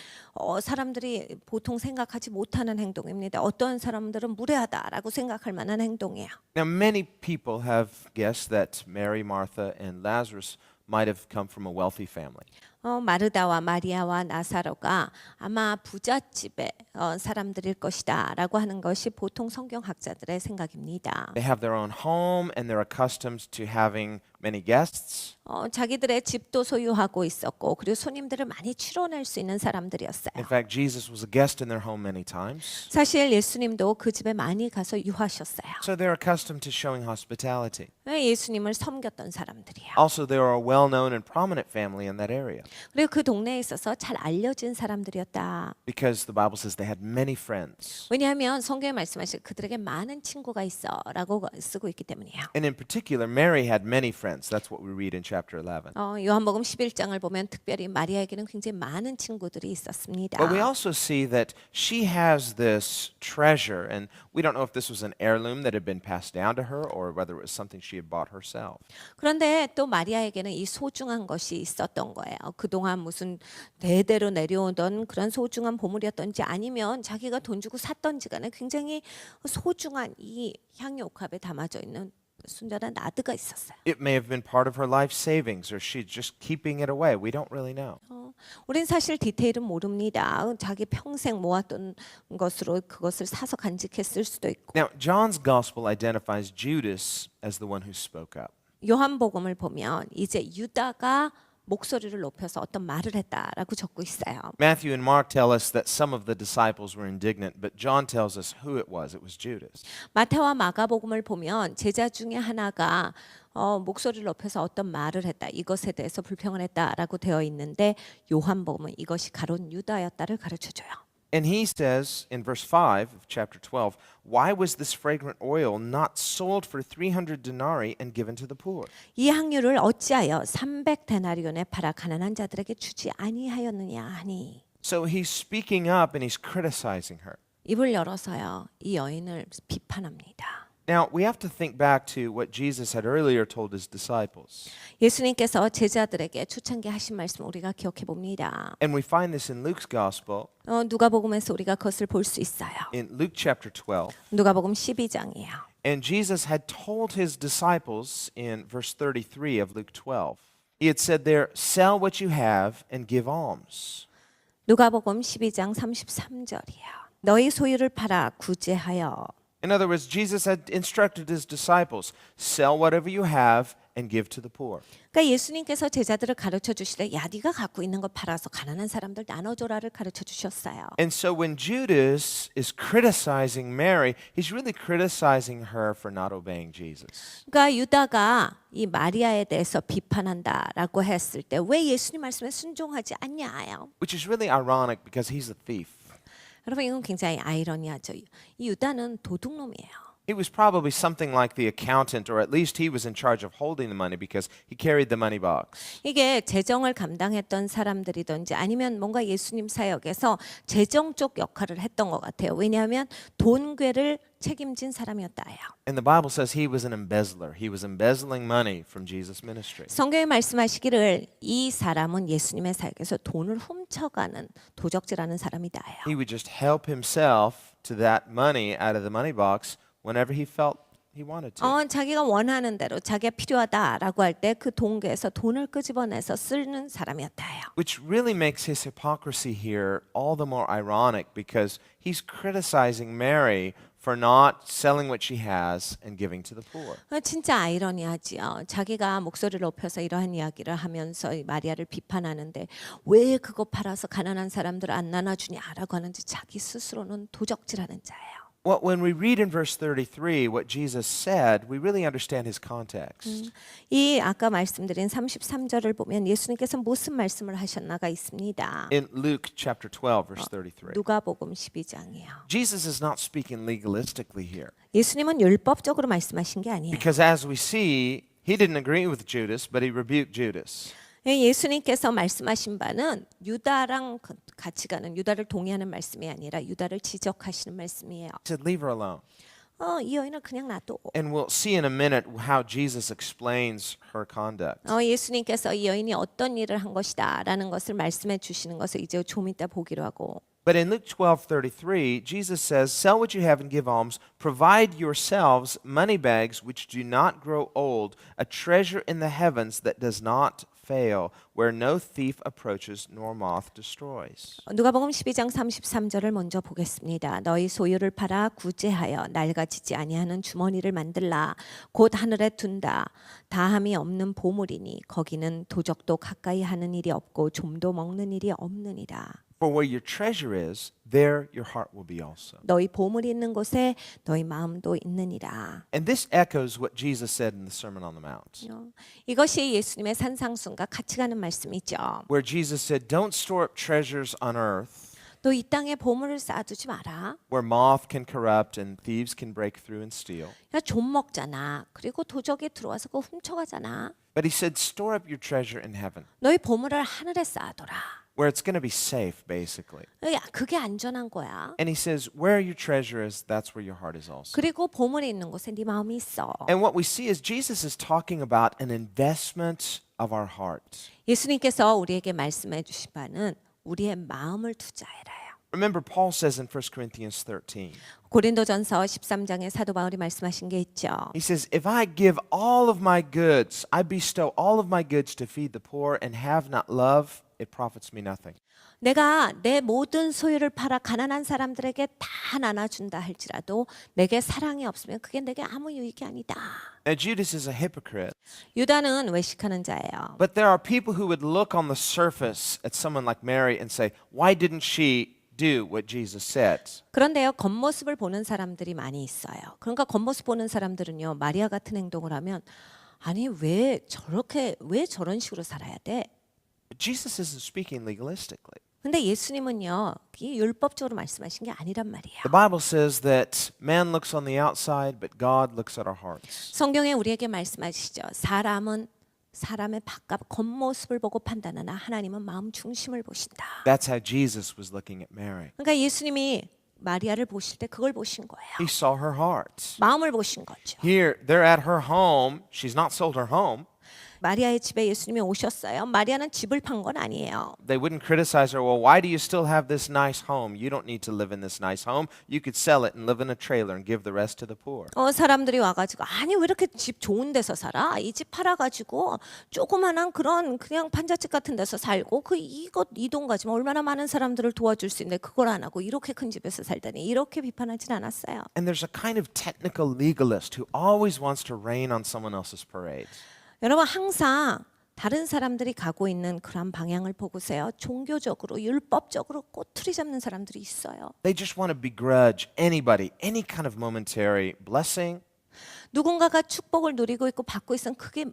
사람들이 보통 생각하지 못하는 행동입니다. 어떤 사람들은 무례하다라고 생각할 만한 행동이에요.
Now, many people have guessed that Mary, Martha, and Lazarus might have come from a wealthy family.
마르다와 마리아와 나사로가 아마 부잣집의 사람들일 것이다라고 하는 것이 보통 성경학자들의 생각입니다.
They have their own home and they're accustomed to having many guests.
자기들의 집도 소유하고 있었고 그리고 손님들을 많이 추론할 수 있는 사람들이었어요.
In fact, Jesus was a guest in their home many times.
사실 예수님도 그 집에 많이 가서 유하셨어요.
So they're accustomed to showing hospitality.
예수님을 섬겼던 사람들이에요.
Also, they are a well-known and prominent family in that area
그리고 그 동네에 있어서 잘 알려진 사람들이었다.
because the Bible says they had many friends.
왜냐하면 성경에 말씀하실 그들에게 많은 친구가 있어라고 쓰고 있기 때문이에요.
And in particular, Mary had many friends. That's what we read in chapter 11.
요한복음 11장을 보면 특별히 마리아에게는 굉장히 많은 친구들이 있었습니다.
But we also see that she has this treasure, and we don't know if this was an heirloom that had been passed down to her or whether it was something she had bought herself.
그런데 또 마리아에게는 이 소중한 것이 있었던 거예요. 그동안 무슨 대대로 내려오던 그런 소중한 보물이었던지 아니면 자기가 돈 주고 샀던지 간에 굉장히 소중한 이 향유옥합에 담아져 있는 순전한 나드가 있었어요.
It may have been part of her life savings or she's just keeping it away. We don't really know.
우린 사실 디테일은 모릅니다. 자기 평생 모았던 것으로 그것을 사서 간직했을 수도 있고.
Now, John's gospel identifies Judas as the one who spoke up.
요한복음을 보면 이제 유다가 목소리를 높여서 어떤 말을 했다라고 적고 있어요.
Matthew and Mark tell us that some of the disciples were indignant, but John tells us who it was. It was Judas.
마태와 마가복음을 보면 제자 중에 하나가 목소리를 높여서 어떤 말을 했다. 이것에 대해서 불평을 했다라고 되어 있는데 요한복음은 이것이 가론 유다였다를 가르쳐줘요.
And he says in verse 5 of chapter 12, why was this fragrant oil not sold for 300 denarii and given to the poor?
이 향유를 어찌하여 300데나리온에 팔아 가난한 자들에게 주지 아니하였느냐 하니.
So he's speaking up and he's criticizing her.
입을 열어서요. 이 여인을 비판합니다.
Now, we have to think back to what Jesus had earlier told his disciples.
예수님께서 제자들에게 초창기 하신 말씀 우리가 기억해 봅니다.
And we find this in Luke's gospel,
누가복음에서 우리가 그것을 볼 수 있어요.
in Luke chapter 12.
누가복음 12장이에요.
And Jesus had told his disciples in verse 33 of Luke 12, he had said there, sell what you have and give alms.
누가복음 12장 33절이에요. 너희 소유를 팔아 구제하여.
In other words, Jesus had instructed his disciples, sell whatever you have and give to the poor.
그러니까 예수님께서 제자들을 가르쳐 주시되 야 네가 갖고 있는 거 팔아서 가난한 사람들 나눠줘라를 가르쳐 주셨어요.
And so when Judas is criticizing Mary, he's really criticizing her for not obeying Jesus.
그러니까 유다가 이 마리아에 대해서 비판한다라고 했을 때 왜 예수님 말씀에 순종하지 않냐요.
Which is really ironic because he's a thief.
여러분 이건 굉장히 아이러니하죠. 이 유다는 도둑놈이에요.
He was probably something like the accountant, or at least he was in charge of holding the money because he carried the money box.
이게 재정을 감당했던 사람들이든지 아니면 뭔가 예수님 사역에서 재정 쪽 역할을 했던 것 같아요. 왜냐하면 돈괴를 책임진 사람이었다요.
And the Bible says he was an embezzler. He was embezzling money from Jesus' ministry.
성경에 말씀하시기를 이 사람은 예수님의 사역에서 돈을 훔쳐가는 도적질하는 사람이다요.
He would just help himself to that money out of the money box whenever he felt he wanted to.
자기가 원하는 대로 자기가 필요하다라고 할 때 그 동괴에서 돈을 끄집어내서 쓰는 사람이었다요.
Which really makes his hypocrisy here all the more ironic because he's criticizing Mary for not selling what she has and giving to the poor.
진짜 아이러니하지요. 자기가 목소리를 높여서 이러한 이야기를 하면서 마리아를 비판하는데 왜 그거 팔아서 가난한 사람들 안 나눠주냐라고 하는지 자기 스스로는 도적질하는 자예요.
Well, when we read in verse 33 what Jesus said, we really understand his context.
이 아까 말씀드린 33절을 보면 예수님께서 무슨 말씀을 하셨나가 있습니다.
In Luke chapter 12, verse 33.
누가복음 12장이요.
Jesus is not speaking legalistically here.
예수님은 율법적으로 말씀하신 게 아니에요.
Because as we see, he didn't agree with Judas, but he rebuked Judas.
예수님께서 말씀하신 바는 유다랑 같이 가는 유다를 동의하는 말씀이 아니라 유다를 지적하시는 말씀이에요.
He said, leave her alone.
이 여인을 그냥 놔둬.
And we'll see in a minute how Jesus explains her conduct.
예수님께서 이 여인이 어떤 일을 한 것이다라는 것을 말씀해 주시는 것을 이제 좀 이따 보기로 하고.
But in Luke 12:33, Jesus says, "Sell what you have and give alms. Provide yourselves money bags which do not grow old, a treasure in the heavens that does not fail, where no thief approaches nor moth destroys."
누가복음 12장 33절을 먼저 보겠습니다. 너희 소유를 팔아 구제하여 낡아지지 아니하는 주머니를 만들라. 곧 하늘에 둔다. 다함이 없는 보물이니 거기는 도적도 가까이 하는 일이 없고 좀도 먹는 일이 없느니라.
For where your treasure is, there your heart will be also.
너희 보물이 있는 곳에 너희 마음도 있느니라.
And this echoes what Jesus said in the Sermon on the Mount,
이것이 예수님의 산상순과 같이 가는 말씀이죠.
where Jesus said, "Don't store up treasures on earth,
너 이 땅에 보물을 쌓아두지 마라.
where moth can corrupt and thieves can break through and steal."
야, 좀 먹잖아. 그리고 도적이 들어와서 그거 훔쳐가잖아.
But he said, "Store up your treasure in heaven,
너희 보물을 하늘에 쌓아둬라.
where it's going to be safe, basically."
야, 그게 안전한 거야.
And he says, where your treasure is, that's where your heart is also.
그리고 보물이 있는 곳에 네 마음이 있어.
And what we see is Jesus is talking about an investment of our heart.
예수님께서 우리에게 말씀해 주신 바는 우리의 마음을 투자해라요.
Remember, Paul says in 1 Corinthians 13,
고린도전서 13장에 사도 바울이 말씀하신 게 있죠.
he says, "If I give all of my goods, I bestow all of my goods to feed the poor and have not love, it profits me nothing."
내가 내 모든 소유를 팔아 가난한 사람들에게 다 나눠준다 할지라도 내게 사랑이 없으면 그게 내게 아무 유익이 아니다.
Now, Judas is a hypocrite,
유다는 외식하는 자예요.
but there are people who would look on the surface at someone like Mary and say, why didn't she do what Jesus said?
그런데요, 겉모습을 보는 사람들이 많이 있어요. 그러니까 겉모습 보는 사람들은요, 마리아 같은 행동을 하면 아니 왜 저런 식으로 살아야 돼?
But Jesus isn't speaking legalistically.
근데 예수님은요, 이 율법적으로 말씀하신 게 아니란 말이에요.
The Bible says that man looks on the outside, but God looks at our hearts.
성경에 우리에게 말씀하시죠. 사람은 사람의 바깥 겉모습을 보고 판단하나 하나님은 마음 중심을 보신다.
That's how Jesus was looking at Mary.
그러니까 예수님이 마리아를 보실 때 그걸 보신 거예요.
He saw her heart.
마음을 보신 거죠.
Here, they're at her home. She's not sold her home.
마리아의 집에 예수님이 오셨어요. 마리아는 집을 판 건 아니에요.
They wouldn't criticize her. Well, why do you still have this nice home? You don't need to live in this nice home. You could sell it and live in a trailer and give the rest to the poor.
사람들이 와가지고 아니 왜 이렇게 집 좋은 데서 살아? 이 집 팔아가지고 조그만한 그런 그냥 판잣집 같은 데서 살고 이 돈 가지면 얼마나 많은 사람들을 도와줄 수 있는데 그걸 안 하고 이렇게 큰 집에서 살다니 이렇게 비판하진 않았어요.
And there's a kind of technical legalist who always wants to rain on someone else's parade.
여러분 항상 다른 사람들이 가고 있는 그런 방향을 보고서요. 종교적으로 율법적으로 꼬투리 잡는 사람들이 있어요.
They just want to begrudge anybody, any kind of momentary blessing.
누군가가 축복을 누리고 있고 받고 있으면 그게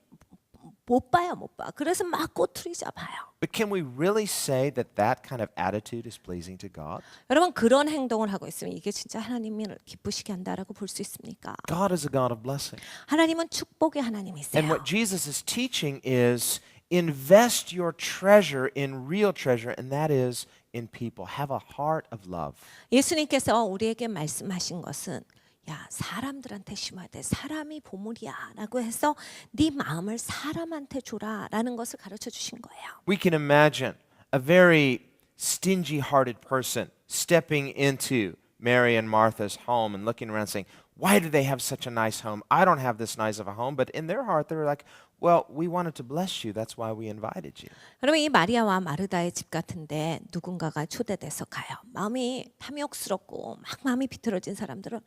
못 봐요, 못 봐. 그래서 막 꼬투리 잡아요.
But can we really say that that kind of attitude is pleasing to God?
여러분 그런 행동을 하고 있으면 이게 진짜 하나님을 기쁘시게 한다라고 볼 수 있습니까?
God is a God of blessing.
하나님은 축복의 하나님이세요.
And what Jesus is teaching is invest your treasure in real treasure, and that is in people. Have a heart of love.
예수님께서 우리에게 말씀하신 것은 야 사람들한테 심어야 돼. 사람이 보물이야 라고 해서 네 마음을 사람한테 줘라 라는 것을 가르쳐 주신 거예요.
We can imagine a very stingy-hearted person stepping into Mary and Martha's home and looking around saying, why do they have such a nice home? I don't have this nice of a home. But in their heart, they were like, well, we wanted to bless you. That's why we invited you.
여러분 이 마리아와 마르다의 집 같은데 누군가가 초대돼서 가요. 마음이 탐욕스럽고 막 마음이 비틀어진 사람들은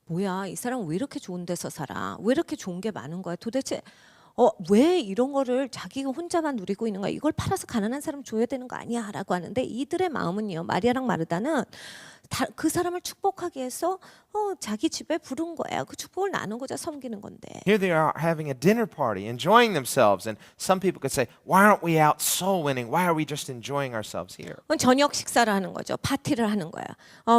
뭐야 이 사람 왜 이렇게 좋은 데서 살아? 왜 이렇게 좋은 게 많은 거야? 도대체 왜 이런 거를 자기가 혼자만 누리고 있는 거야? 이걸 팔아서 가난한 사람 줘야 되는 거 아니야? 라고 하는데 이들의 마음은요. 마리아랑 마르다는 그 사람을 축복하기 위해서 자기 집에 부른 거예요. 그 축복을 나누고자 섬기는 건데.
Here they are having a dinner party, enjoying themselves. And some people could say, why aren't we out soul winning? Why are we just enjoying ourselves here?
저녁 식사를 하는 거죠. 파티를 하는 거야.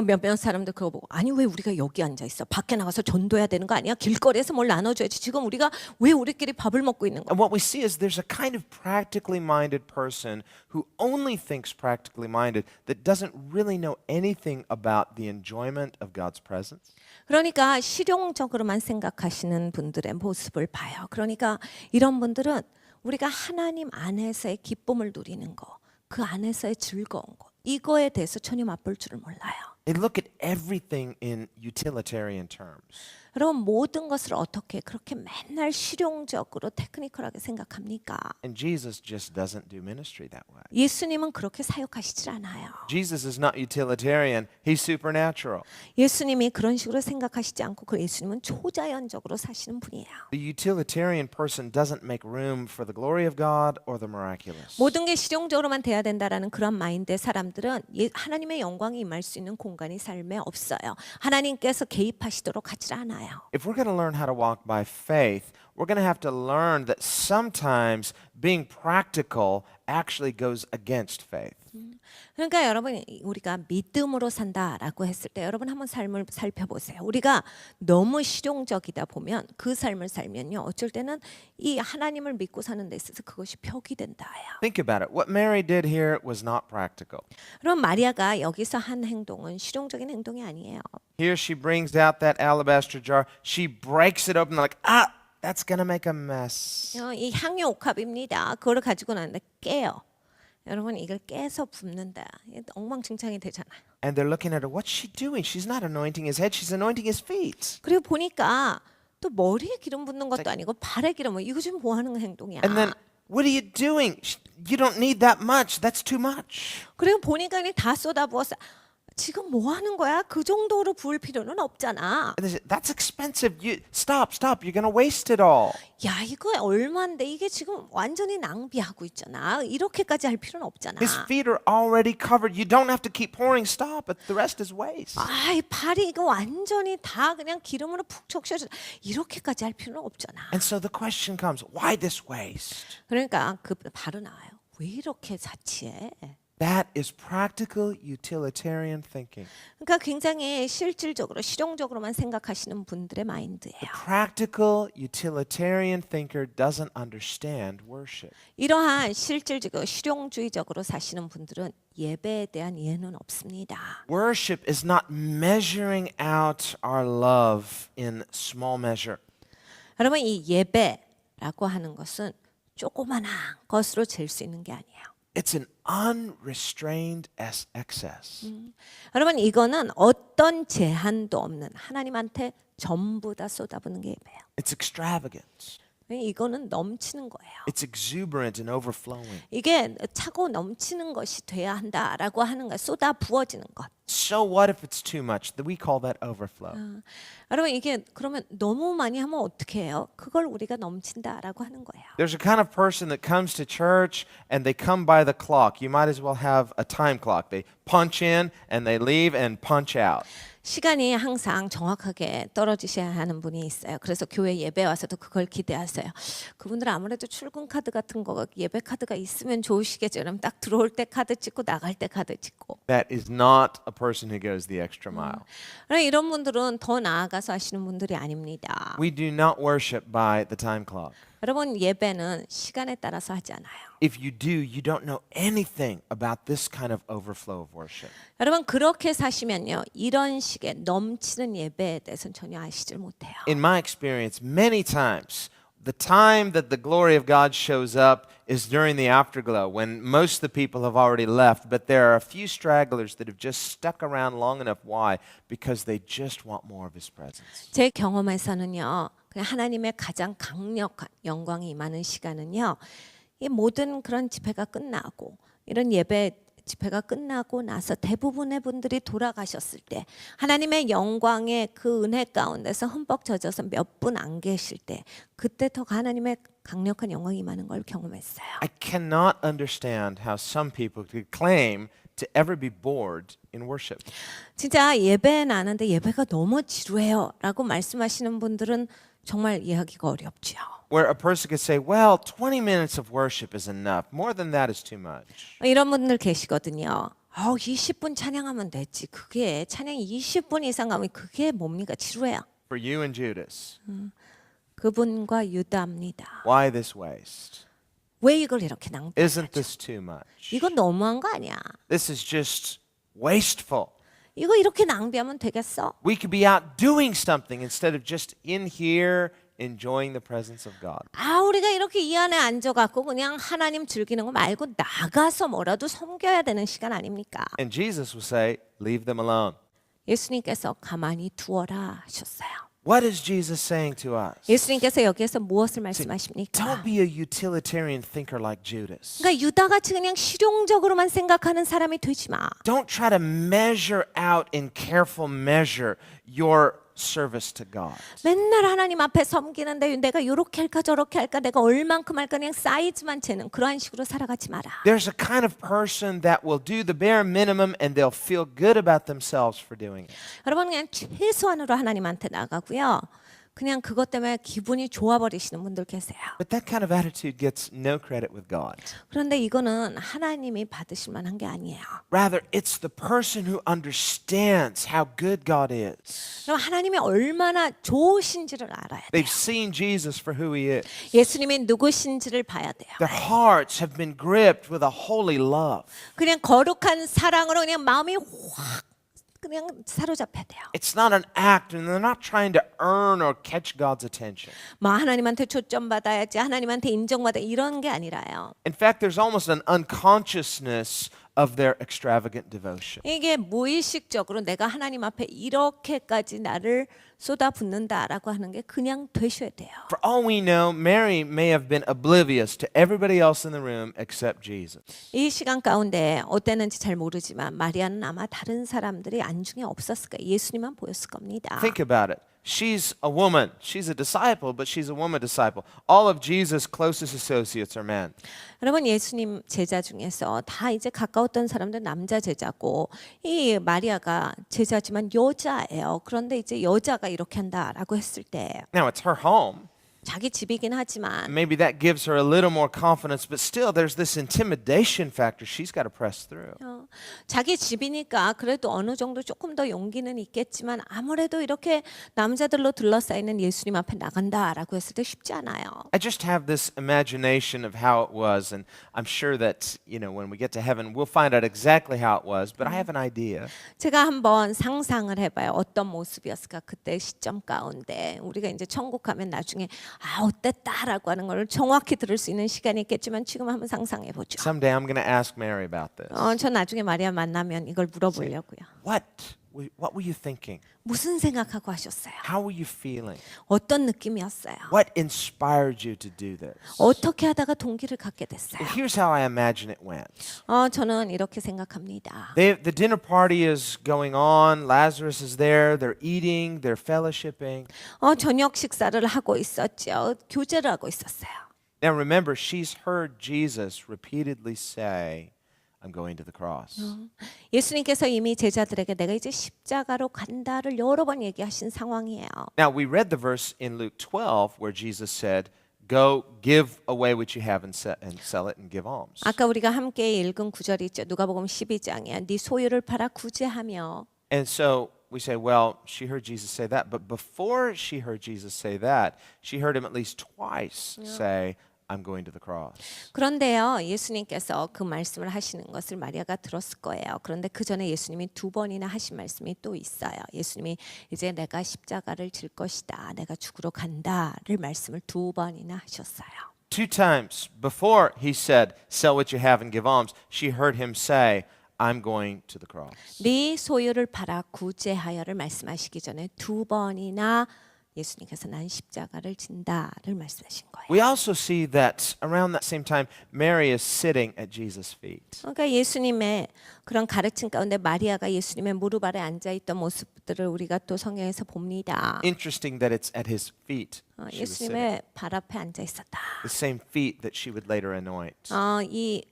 몇몇 사람들 그거 보고 아니 왜 우리가 여기 앉아 있어? 밖에 나가서 전도해야 되는 거 아니야? 길거리에서 뭘 나눠줘야지. 지금 우리가 왜 우리끼리 밥을 먹고 있는 거.
And what we see is there's a kind of practically minded person who only thinks practically minded that doesn't really know anything about the enjoyment of God's presence.
그러니까 실용적으로만 생각하시는 분들의 모습을 봐요. 그러니까 이런 분들은 우리가 하나님 안에서의 기쁨을 누리는 거, 그 안에서의 즐거운 거, 이거에 대해서 전혀 맛볼 줄을 몰라요.
They look at everything in utilitarian terms.
여러분 모든 것을 어떻게 그렇게 맨날 실용적으로 테크니컬하게 생각합니까?
And Jesus just doesn't do ministry that way.
예수님은 그렇게 사역하시질 않아요.
Jesus is not utilitarian, he's supernatural.
예수님이 그런 식으로 생각하시지 않고 그 예수님은 초자연적으로 사시는 분이에요.
The utilitarian person doesn't make room for the glory of God or the miraculous.
모든 게 실용적으로만 돼야 된다라는 그런 마인드의 사람들은 하나님의 영광이 임할 수 있는 공간이 삶에 없어요. 하나님께서 개입하시도록 하질 않아요.
If we're going to learn how to walk by faith, we're going to have to learn that sometimes being practical actually goes against faith.
그러니까 여러분 우리가 믿음으로 산다라고 했을 때 여러분 한번 삶을 살펴보세요. 우리가 너무 실용적이다 보면 그 삶을 살면요. 어쩔 때는 이 하나님을 믿고 사는 데 있어서 그것이 벽이 된다예요.
Think about it. What Mary did here was not practical.
그럼 마리아가 여기서 한 행동은 실용적인 행동이 아니에요.
Here she brings out that alabaster jar. She breaks it open like, that's going to make a mess.
이 향유 옥합입니다. 그거를 가지고 나는데 깨요. 여러분 이걸 깨서 붓는다. 엉망진창이 되잖아요.
And they're looking at her. What's she doing? She's not anointing his head. She's anointing his feet.
그리고 보니까 또 머리에 기름 붓는 것도 아니고 발에 기름 이거 지금 뭐 하는 행동이야.
And then, what are you doing? You don't need that much. That's too much.
그리고 보니까 다 쏟아부었어. 지금 뭐 하는 거야? 그 정도로 부을 필요는 없잖아.
And they say, that's expensive. Stop. You're going to waste it all.
야 이거 얼마인데 이게 지금 완전히 낭비하고 있잖아. 이렇게까지 할 필요는 없잖아.
His feet are already covered. You don't have to keep pouring. Stop. But the rest is waste.
이 발이 이거 완전히 다 그냥 기름으로 푹 적셔져. 이렇게까지 할 필요는 없잖아.
And so the question comes, why this waste?
그러니까 그 바로 나와요. 왜 이렇게 자취해?
That is practical utilitarian thinking.
그러니까 굉장히 실질적으로 실용적으로만 생각하시는 분들의 마인드예요.
Practical utilitarian thinker doesn't understand worship.
이러한 실질적으로 실용주의적으로 사시는 분들은 예배에 대한 이해는 없습니다.
Worship is not measuring out our love in small measure.
여러분 이 예배라고 하는 것은 조그만한 것으로 잴 수 있는 게 아니에요.
It's an unrestrained excess.
여러분 이거는 어떤 제한도 없는 하나님한테 전부 다 쏟아부는 게 예배예요.
It's extravagant.
이거는 넘치는 거예요.
It's exuberant and overflowing.
이게 차고 넘치는 것이 돼야 한다라고 하는 거, 쏟아 부어지는 것.
So what if it's too much? We call that overflow.
여러분 이게 그러면 너무 많이 하면 어떻게 해요? 그걸 우리가 넘친다라고 하는 거예요.
There's a kind of person that comes to church and they come by the clock. You might as well have a time clock. They punch in and they leave and punch out.
시간이 항상 정확하게 떨어지셔야 하는 분이 있어요. 그래서 교회 예배 와서도 그걸 기대하세요. 그분들은 아무래도 출근 카드 같은 거 예배 카드가 있으면 좋으시겠죠. 그럼 딱 들어올 때 카드 찍고 나갈 때 카드 찍고.
That is not a person who goes the extra mile.
이런 분들은 더 나아가서 하시는 분들이 아닙니다.
We do not worship by the time clock.
여러분 예배는 시간에 따라서 하지 않아요.
If you do, you don't know anything about this kind of overflow of worship.
여러분 그렇게 사시면요 이런 식의 넘치는 예배에 대해서는 전혀 아시질 못해요.
In my experience, many times, the time that the glory of God shows up is during the afterglow, when most of the people have already left, but there are a few stragglers that have just stuck around long enough. Why? Because they just want more of His presence.
제 경험에서는요 그냥 하나님의 가장 강력한 영광이 임하는 시간은요 이 모든 그런 집회가 끝나고 이런 예배 집회가 끝나고 나서 대부분의 분들이 돌아가셨을 때 하나님의 영광의 그 은혜 가운데서 흠뻑 젖어서 몇 분 안 계실 때 그때 더 하나님의 강력한 영광이 임하는 걸 경험했어요.
I cannot understand how some people could claim to ever be bored in worship.
진짜 예배 나는데 예배가 너무 지루해요라고 말씀하시는 분들은 정말 이해하기가 어렵죠.
Where a person could say, well, 20 minutes of worship is enough. More than that is too much.
이런 분들 계시거든요. 20분 찬양하면 되지. 그게 찬양 20분 이상 하면 그게 뭡니까? 지루해요.
For you and Judas.
그분과 유다입니다.
Why this waste?
왜 이걸 이렇게
Isn't
낭비하죠?
this too much?
이건 너무한 거 아니야?
This is just wasteful.
이거 이렇게 낭비하면 되겠어?
We could be out doing something instead of just in here enjoying the presence of God.
우리가 이렇게 이 안에 앉아갖고 그냥 하나님 즐기는 거 말고 나가서 뭐라도 섬겨야 되는 시간 아닙니까?
And Jesus will say, leave them alone.
예수님께서 가만히 두어라 하셨어요.
What is Jesus saying to us?
예수님께서 여기에서 무엇을
Don't
말씀하십니까?
be a utilitarian thinker like Judas.
그러니까 유다같이 그냥 실용적으로만 생각하는 사람이 되지 마.
Don't try to measure out in careful measure your service to God.
맨날 하나님 앞에 섬기는데 내가 이렇게 할까 저렇게 할까 내가 얼만큼 할까 그냥 사이즈만 재는 그러한 식으로 살아가지 마라.
There's a kind of person that will do the bare minimum and they'll feel good about themselves for doing it.
여러분 그냥 최소한으로 하나님한테 나가고요. 그냥 그것 때문에 기분이 좋아버리시는 분들 계세요.
But that kind of attitude gets no credit with God.
그런데 이거는 하나님이 받으실 만한 게 아니에요.
Rather, it's the person who understands how good God is.
그럼 하나님이 얼마나 좋으신지를 알아야 돼요.
They've seen Jesus for who he is.
예수님이 누구신지를 봐야 돼요.
Their hearts have been gripped with a holy love.
그냥 거룩한 사랑으로 그냥 마음이 확 그냥 사로잡혀야 돼요.
It's not an act and they're not trying to earn or catch God's attention.
뭐 하나님한테 초점 받아야지 하나님한테 인정받아 이런 게 아니라요.
In fact, there's almost an unconsciousness of their extravagant devotion.
이게 무의식적으로 내가 하나님 앞에 이렇게까지 나를 쏟아붓는다라고 하는 게 그냥 되셔야 돼요.
For all we know, Mary may have been oblivious to everybody else in the room except Jesus.
이 시간 가운데 어땠는지 잘 모르지만 마리아는 아마 다른 사람들이 안중에 없었을 거예요. 예수님만 보였을 겁니다.
Think about it. She's a woman. She's a disciple, but she's a woman disciple. All of Jesus' closest associates are men.
여러분 예수님 제자 중에서 다 이제 가까웠던 사람들 남자 제자고 이 마리아가 제자지만 여자예요. 그런데 이제 여자가 이렇게 한다라고 했을 때
Now, it's her home.
자기 집이긴 하지만
Maybe that gives her a little more confidence, but still there's this intimidation factor she's got to press through.
자기 집이니까 그래도 어느 정도 조금 더 용기는 있겠지만 아무래도 이렇게 남자들로 둘러싸이는 예수님 앞에 나간다라고 했을 때 쉽지 않아요.
I just have this imagination of how it was, and I'm sure that, when we get to heaven, we'll find out exactly how it was, but I have an idea.
제가 한번 상상을 해봐요. 어떤 모습이었을까 그때 시점 가운데 우리가 이제 천국 가면 나중에 어땠다라고 하는 걸 정확히 들을 수 있는 시간이 있겠지만 지금 한번 상상해 보죠.
Someday I'm going to ask Mary about this.
전 나중에 마리아 만나면 이걸 물어보려고요.
What were you thinking?
무슨 생각하고 하셨어요?
How were you feeling?
어떤 느낌이었어요?
What inspired you to do this?
어떻게 하다가 동기를 갖게 됐어요?
And here's how I imagine it went.
저는 이렇게 생각합니다.
The dinner party is going on. Lazarus is there. They're eating. They're fellowshipping.
저녁 식사를 하고 있었죠. 교제를 하고 있었어요.
Now remember, she's heard Jesus repeatedly say, I'm going to the cross.
예수님께서 이미 제자들에게 내가 이제 십자가로 간다를 여러 번 얘기하신 상황이에요.
Now we read the verse in Luke 12 where Jesus said, Go give away what you have and sell it and give alms.
아까 우리가 함께 읽은 구절이 있죠. 누가복음 12장이야. 네 소유를 팔아 구제하며.
And so we say, well, she heard Jesus say that. But before she heard Jesus say that, she heard him at least twice say, I'm going to the cross.
그런데요, 예수님께서 그 말씀을 하시는 것을 마리아가 들었을 거예요. 그런데 그 전에 예수님이 두 번이나 하신 말씀이 또 있어요. 예수님이 이제 내가 십자가를 질 것이다, 내가 죽으러 간다를 말씀을 두 번이나 하셨어요.
Two times before he said, sell what you have and give alms, she heard him say, I'm going to the cross.
네 소유를 팔아 구제하여를 말씀하시기 전에 두 번이나 예수님께서 난 십자가를 진다를 말씀하신 거예요.
We also see that around that same time, Mary is sitting at Jesus' feet.
그러니까 예수님의 그런 가르침 가운데 마리아가 예수님의 무릎 아래 앉아 있던 모습들을 우리가 또 성경에서 봅니다.
Interesting that it's at his feet. She was sitting.
예수님의 발 앞에 앉아 있었다.
The same feet that she would later anoint.
이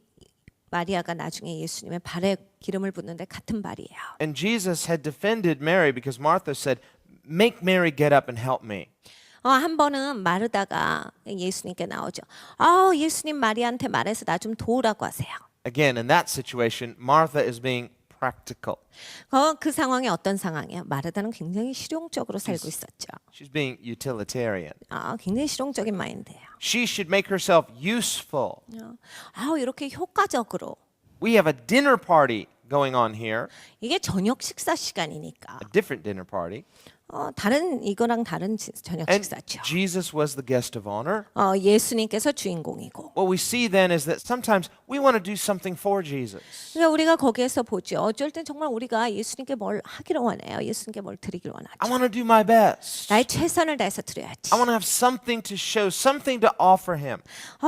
마리아가 나중에 예수님의 발에 기름을 붓는데 같은 발이에요.
And Jesus had defended Mary because Martha said, Make Mary get up and help me.
한 번은 마르다가 예수님께 나오죠. 예수님 마리아한테 말해서 나 좀 도우라고 하세요.
Again, in that situation, Martha is being
practical.
그 상황이 어떤 상황이에요? 마르다는 굉장히 실용적으로 살고 있었죠.
She's being utilitarian.
굉장히 실용적인 마인드예요.
She should make herself useful.
이렇게 효과적으로.
We have a dinner party going on here,
이게 저녁 식사 시간이니까.
a different dinner party.
이거랑 다른 저녁
And
식사죠.
Jesus was the guest of honor.
예수님께서 주인공이고.
What we see then is that sometimes we want to do something for Jesus.
그러니까 우리가 거기에서 보죠. 어쩔 땐 정말 우리가 예수님께 뭘 하기를 원해요. 예수님께 뭘 드리길 원하죠.
I want to do my best.
나의 최선을 다해서 드려야지.
I want to have something to show, something to offer him.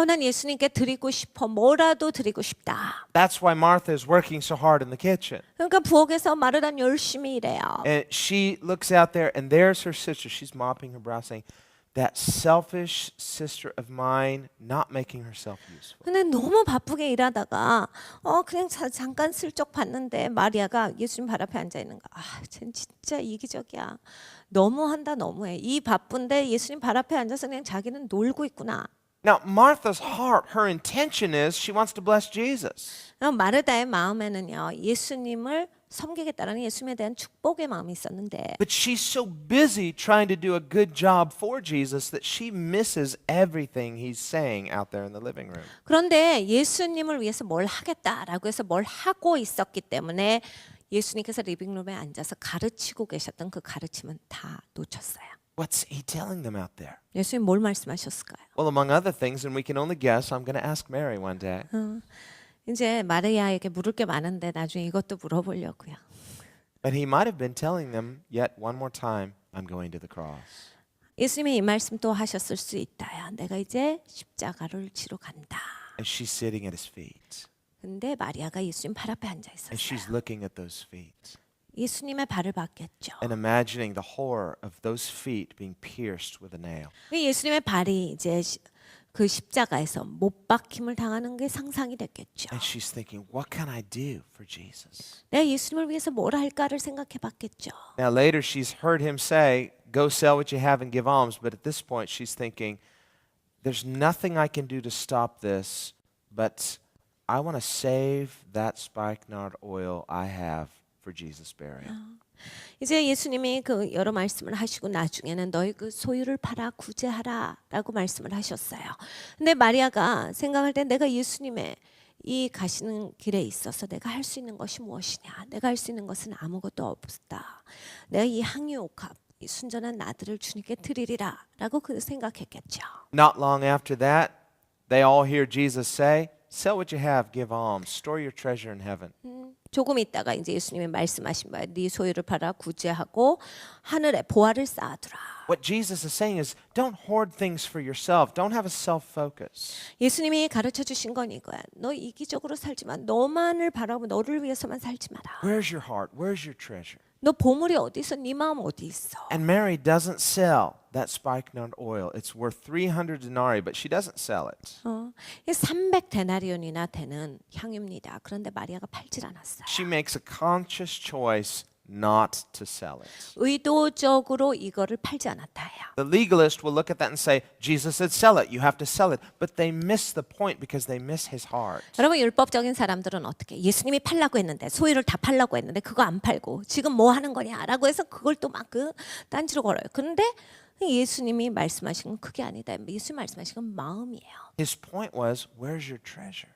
난 예수님께 드리고 싶어. 뭐라도 드리고 싶다.
That's why Martha is working so hard in the kitchen.
그러니까 부엌에서 마르단 열심히 일해요.
And she looks out there, and there's her sister. She's mopping her brow, saying, "That selfish sister of mine, not making herself useful."
근데 너무 바쁘게 일하다가 그냥 잠깐 슬쩍 봤는데 마리아가 예수님 발 앞에 앉아 있는 거. 쟤는 진짜 이기적이야. 너무한다, 너무해. 이 바쁜데 예수님 발 앞에 앉아서 그냥 자기는 놀고 있구나.
Now, Martha's heart, her intention is she wants to bless Jesus.
마르다의 마음에는요, 예수님을 섬기겠다라는 예수님에 대한 축복의 마음이 있었는데,
But she's so busy trying to do a good job for Jesus that she misses everything he's saying out there in the living room.
그런데 예수님을 위해서 뭘 하겠다라고 해서 뭘 하고 있었기 때문에 예수님께서 리빙룸에 앉아서 가르치고 계셨던 그 가르침은 다 놓쳤어요.
What's he telling them out there?
예수님 뭘 말씀하셨을까요?
Well, among other things, and we can only guess, I'm going to ask Mary one day.
이제 마리아에게 물을 게 많은데 나중에 이것도 물어보려고요.
But he might have been telling them yet one more time, I'm going to the cross.
예수님이 이 말씀 또 하셨을 수 있다야. 내가 이제 십자가를 지러 간다.
And she's sitting at his feet.
근데 마리아가 예수님 발 앞에 앉아
And she's
있었어요.
looking at those feet
예수님의 발을 봤겠죠.
and imagining the horror of those feet being pierced with a nail.
예수님의 발이 이제 그 십자가에서 못 박힘을 당하는 게 상상이 됐겠죠.
And she's thinking, what can I do for Jesus?
내가 예수님을 위해서 뭘 할까를 생각해 봤겠죠.
Now, later she's heard him say, go sell what you have and give alms. But at this point, she's thinking, there's nothing I can do to stop this, but I want to save that spikenard oil I have for Jesus' burial.
이제 예수님이 그 여러 말씀을 하시고 나중에는 너희 그 소유를 팔아 구제하라라고 말씀을 하셨어요. 근데 마리아가 생각할 때 내가 예수님의 이 가시는 길에 있어서 내가 할 수 있는 것이 무엇이냐? 내가 할 수 있는 것은 아무것도 없다. 내가 이 향유옥합, 이 순전한 나들을 주님께 드리리라라고 그 생각했겠죠.
Not long after that, they all hear Jesus say, sell what you have, give alms, store your treasure in heaven.
조금 있다가 이제 예수님이 말씀하신 바에 네 소유를 팔아 구제하고 하늘에 보화를 쌓아두라.
What Jesus is saying is, don't hoard things for yourself. Don't have a self-focus.
예수님이 가르쳐 주신 건 이거야. 너 이기적으로 살지 마. 너만을 바라보고 너를 위해서만 살지 마라.
Where's your heart? Where's your treasure?
너 보물이 어디 있어? 네 마음 어디 있어?
And Mary doesn't sell that spikenard oil. It's worth 300 denarii, but she doesn't sell it.
300데나리온이나 되는 향유입니다. 그런데 마리아가 팔질 않았어요.
She makes a conscious choice not to sell it.
의도적으로 이거를 팔지 않았다야.
The legalist will look at that and say, Jesus said sell it. You have to sell it. But they miss the point because they miss his heart.
여러분 율법적인 사람들은 어떻게? 예수님이 팔라고 했는데 소유를 다 팔라고 했는데 그거 안 팔고 지금 뭐 하는 거냐라고 해서 그걸 또 막 그 딴지로 걸어요. 그런데 예수님이 말씀하신 건 그게 아니다. 예수님 말씀하신 건 마음이에요.
His point was, where's your treasure?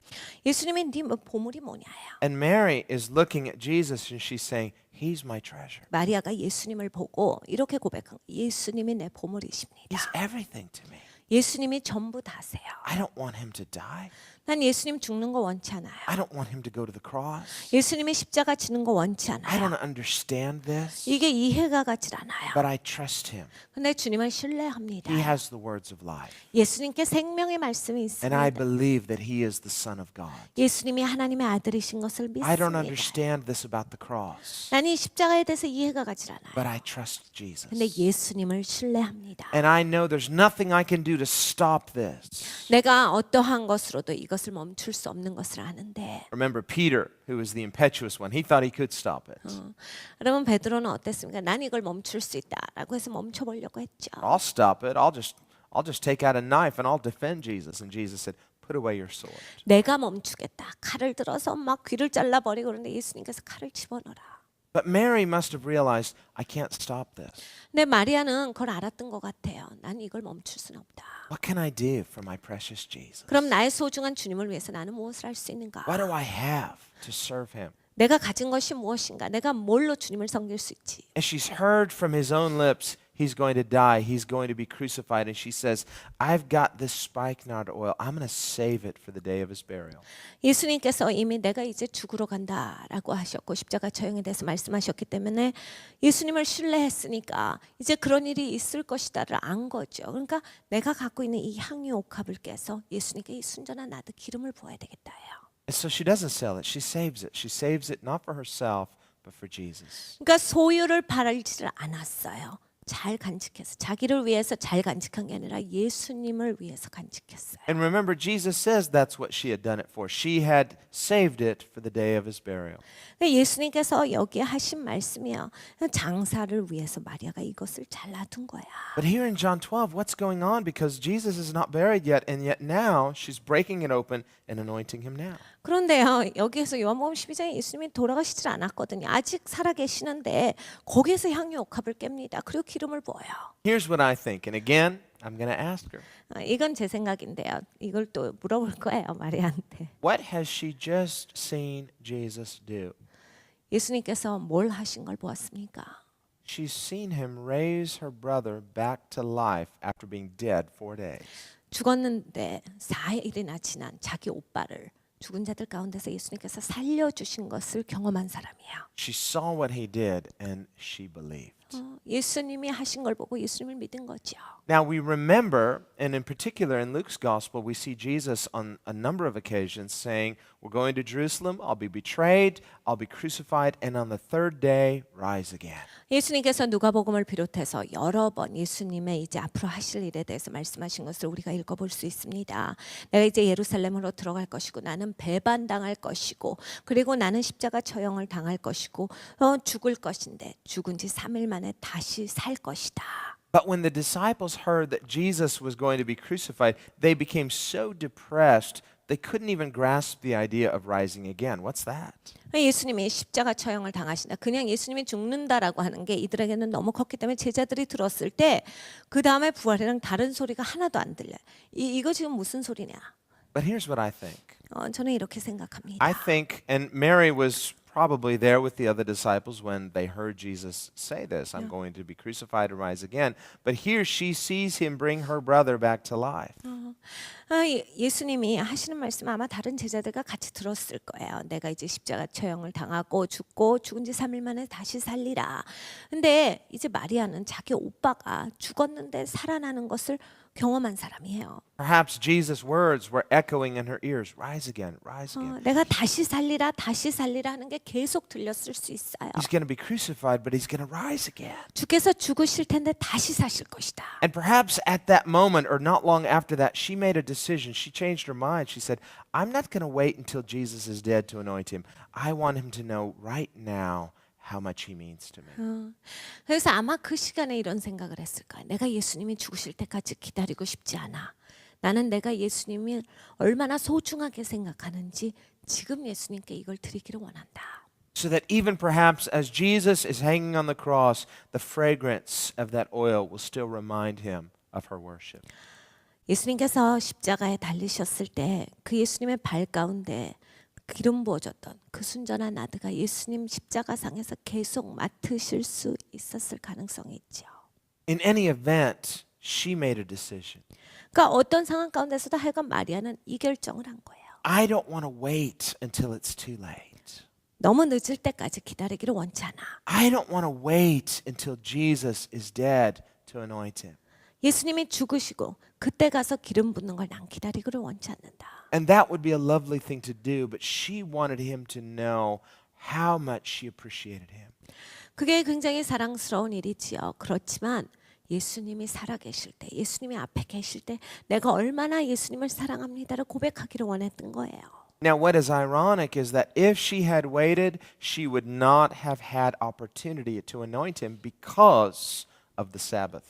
예수님이 네 보물이 뭐냐야.
And Mary is looking at Jesus and she's saying, he's my treasure.
마리아가 예수님을 보고 이렇게 고백한 거예요. 예수님이 내 보물이십니다.
He's everything to me.
예수님이 전부 다세요.
I don't want him to die.
난 예수님 죽는 거 원치 않아요.
I don't want him to go to the cross.
예수님이 십자가 지는 거 원치
I
않아요.
don't understand this,
이게 이해가 가질 않아요.
but I trust him.
근데 주님을 신뢰합니다.
He has the words of life.
예수님께 생명의 말씀이
And I
있습니다.
believe that he is the Son of God.
예수님이 하나님의 아들이신 것을
I don't
믿습니다.
understand this about the cross,
난 이 십자가에 대해서 이해가 가질 않아요.
but I trust Jesus.
근데 예수님을 신뢰합니다.
And I know there's nothing I can do to stop this.
내가 어떠한 것으로도 이것을 멈출 수 없는 것을 아는데
Remember Peter, who was the impetuous one. He thought he could stop it.
여러분 베드로는 어땠습니까? 난 이걸 멈출 수 있다라고 해서 멈춰보려고 했죠.
I'll stop it. I'll just take out a knife and I'll defend Jesus. And Jesus said, put away your sword.
내가 멈추겠다. 칼을 들어서 막 귀를 잘라버리고 그러는데 예수님께서 칼을 집어넣어라.
But Mary must have realized, I can't stop this.
근데 마리아는 그걸 알았던 것 같아요. 난 이걸 멈출 수는 없다.
What can I do for my precious Jesus?
그럼 나의 소중한 주님을 위해서 나는 무엇을 할 수 있는가?
What do I have to serve him?
내가 가진 것이 무엇인가? 내가 뭘로 주님을 섬길 수 있지?
And she's heard from his own lips, he's going to die, he's going to be crucified. And she says, I've got this spikenard oil. I'm going to save it for the day of his burial.
예수님께서 이미 내가 이제 죽으러 간다라고 하셨고 십자가 처형에 대해서 말씀하셨기 때문에 예수님을 신뢰했으니까 이제 그런 일이 있을 것이다를 안 거죠. 그러니까 내가 갖고 있는 이 향유 옥합을 깨서 예수님께 이 순전한 나드 기름을 부어야 되겠다요.
And so she doesn't sell it, she saves it. She saves it not for herself, but for Jesus.
그러니까 소유를 바라지를 않았어요. 잘 간직해서 자기를 위해서 잘 간직한 게 아니라 예수님을 위해서 간직했어요.
And remember, Jesus says that's what she had done it for. She had saved it for the day of his burial.
예수님께서 여기에 하신 말씀이요. 장사를 위해서 마리아가 이것을 잘라둔 거야.
But here in John 12, what's going on? Because Jesus is not buried yet, and yet now she's breaking it open and anointing him now.
그런데요, 여기에서 요한복음 12장에 예수님이 돌아가시질 않았거든요. 아직 살아계시는데 거기에서 향유 옥합을 깹니다. 그리고 기름을 부어요.
Here's what I think, and again, I'm going to ask her.
이건 제 생각인데요. 이걸 또 물어볼 거예요, 마리아한테.
What has she just seen Jesus do?
예수님께서 뭘 하신 걸 보았습니까?
She's seen him raise her brother back to life after being dead 4 days.
죽었는데 4일이나 지난 자기 오빠를 죽은 자들 가운데서 예수님께서 살려주신 것을 경험한 사람이에요.
She saw what he did and she believed.
예수님이 하신 걸 보고 예수님을 믿은 거죠.
Now we remember, and in particular in Luke's gospel, we see Jesus on a number of occasions saying, we're going to Jerusalem, I'll be betrayed, I'll be crucified, and on the third day rise again.
예수님께서 누가복음을 비롯해서 여러 번 예수님의 이제 앞으로 하실 일에 대해서 말씀하신 것을 우리가 읽어볼 수 있습니다. 내가 이제 예루살렘으로 들어갈 것이고 나는 배반당할 것이고 그리고 나는 십자가 처형을 당할 것이고 죽을 것인데 죽은 지 3일 만에 다시 살 것이다.
But when the disciples heard that Jesus was going to be crucified, they became so depressed they couldn't even grasp the idea of rising again. What's that?
예수님이 십자가 처형을 당하신다. 그냥 예수님이 죽는다라고 하는 게 이들에게는 너무 컸기 때문에 제자들이 들었을 때 그 다음에 부활이랑 다른 소리가 하나도 안 들려요. 이거 지금 무슨 소리냐?
But here's what I think.
저는 이렇게 생각합니다.
I think, and Mary was probably there with the other disciples when they heard Jesus say this, I'm going to be crucified and rise again. But here she sees him bring her brother back to life.
예수님이 하시는 말씀 아마 다른 제자들과 같이 들었을 거예요. 내가 이제 십자가 처형을 당하고 죽고 죽은 지 3일 만에 다시 살리라. 근데 이제 마리아는 자기 오빠가 죽었는데 살아나는 것을 경험한 사람이에요.
Perhaps Jesus' words were echoing in her ears, rise again, rise again.
내가 다시 살리라 하는 게 계속 들렸을 수 있어요.
He's going to be crucified, but he's going to rise again.
주께서 죽으실 텐데 다시 사실 것이다.
And perhaps at that moment, or not long after that, she made a decision. She changed her mind. She said, I'm not going to wait until Jesus is dead to anoint him. I want him to know right now how much he means to me.
그래서 아마 그 시간에 이런 생각을 했을 거야. 내가 예수님이 죽으실 때까지 기다리고 싶지 않아. 나는 내가 예수님이 얼마나 소중하게 생각하는지 지금 예수님께 이걸 드리기를 원한다.
So that even perhaps as Jesus is hanging on the cross, the fragrance of that oil will still remind him of her worship.
예수님께서 십자가에 달리셨을 때 그 예수님의 발 가운데 기름 부어졌던 그 순전한 나드가 예수님 십자가상에서 계속 맡으실 수 있었을 가능성이 있죠.
In any event, she made a decision.
그러니까 어떤 상황 가운데서도 하여간 마리아는 이 결정을 한 거예요.
I don't want to wait until it's too late.
너무 늦을 때까지 기다리기를 원치 않아.
I don't want to wait until Jesus is dead to anoint him.
예수님이 죽으시고 그때 가서 기름 붓는 걸 난 기다리기를 원치 않는다.
And that would be a lovely thing to do, but she wanted him to know how much she appreciated him.
그게 굉장히 사랑스러운 일이지요. 그렇지만 예수님이 살아계실 때, 예수님이 앞에 계실 때 내가 얼마나 예수님을 사랑합니다를 고백하기를 원했던 거예요.
Now, what is ironic is that if she had waited, she would not have had opportunity to anoint him because of the Sabbath.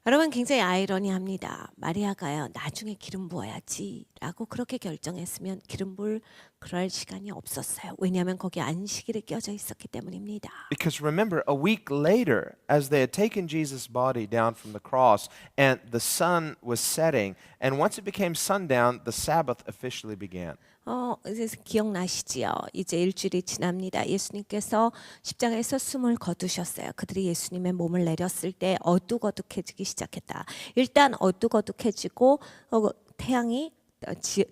여러분 굉장히 아이러니합니다. 마리아가요 나중에 기름 부어야지라고 그렇게 결정했으면 기름 부을 그럴 시간이 없었어요. 왜냐하면 거기 안식일이 껴져 있었기 때문입니다.
Because remember, a week later, as they had taken Jesus' body down from the cross, and the sun was setting, and once it became sundown, the Sabbath officially began.
이제 기억나시지요? 이제 일주일이 지납니다. 예수님께서 십자가에서 숨을 거두셨어요. 그들이 예수님의 몸을 내렸을 때 어둑어둑해지기 시작했다. 일단 어둑어둑해지고 태양이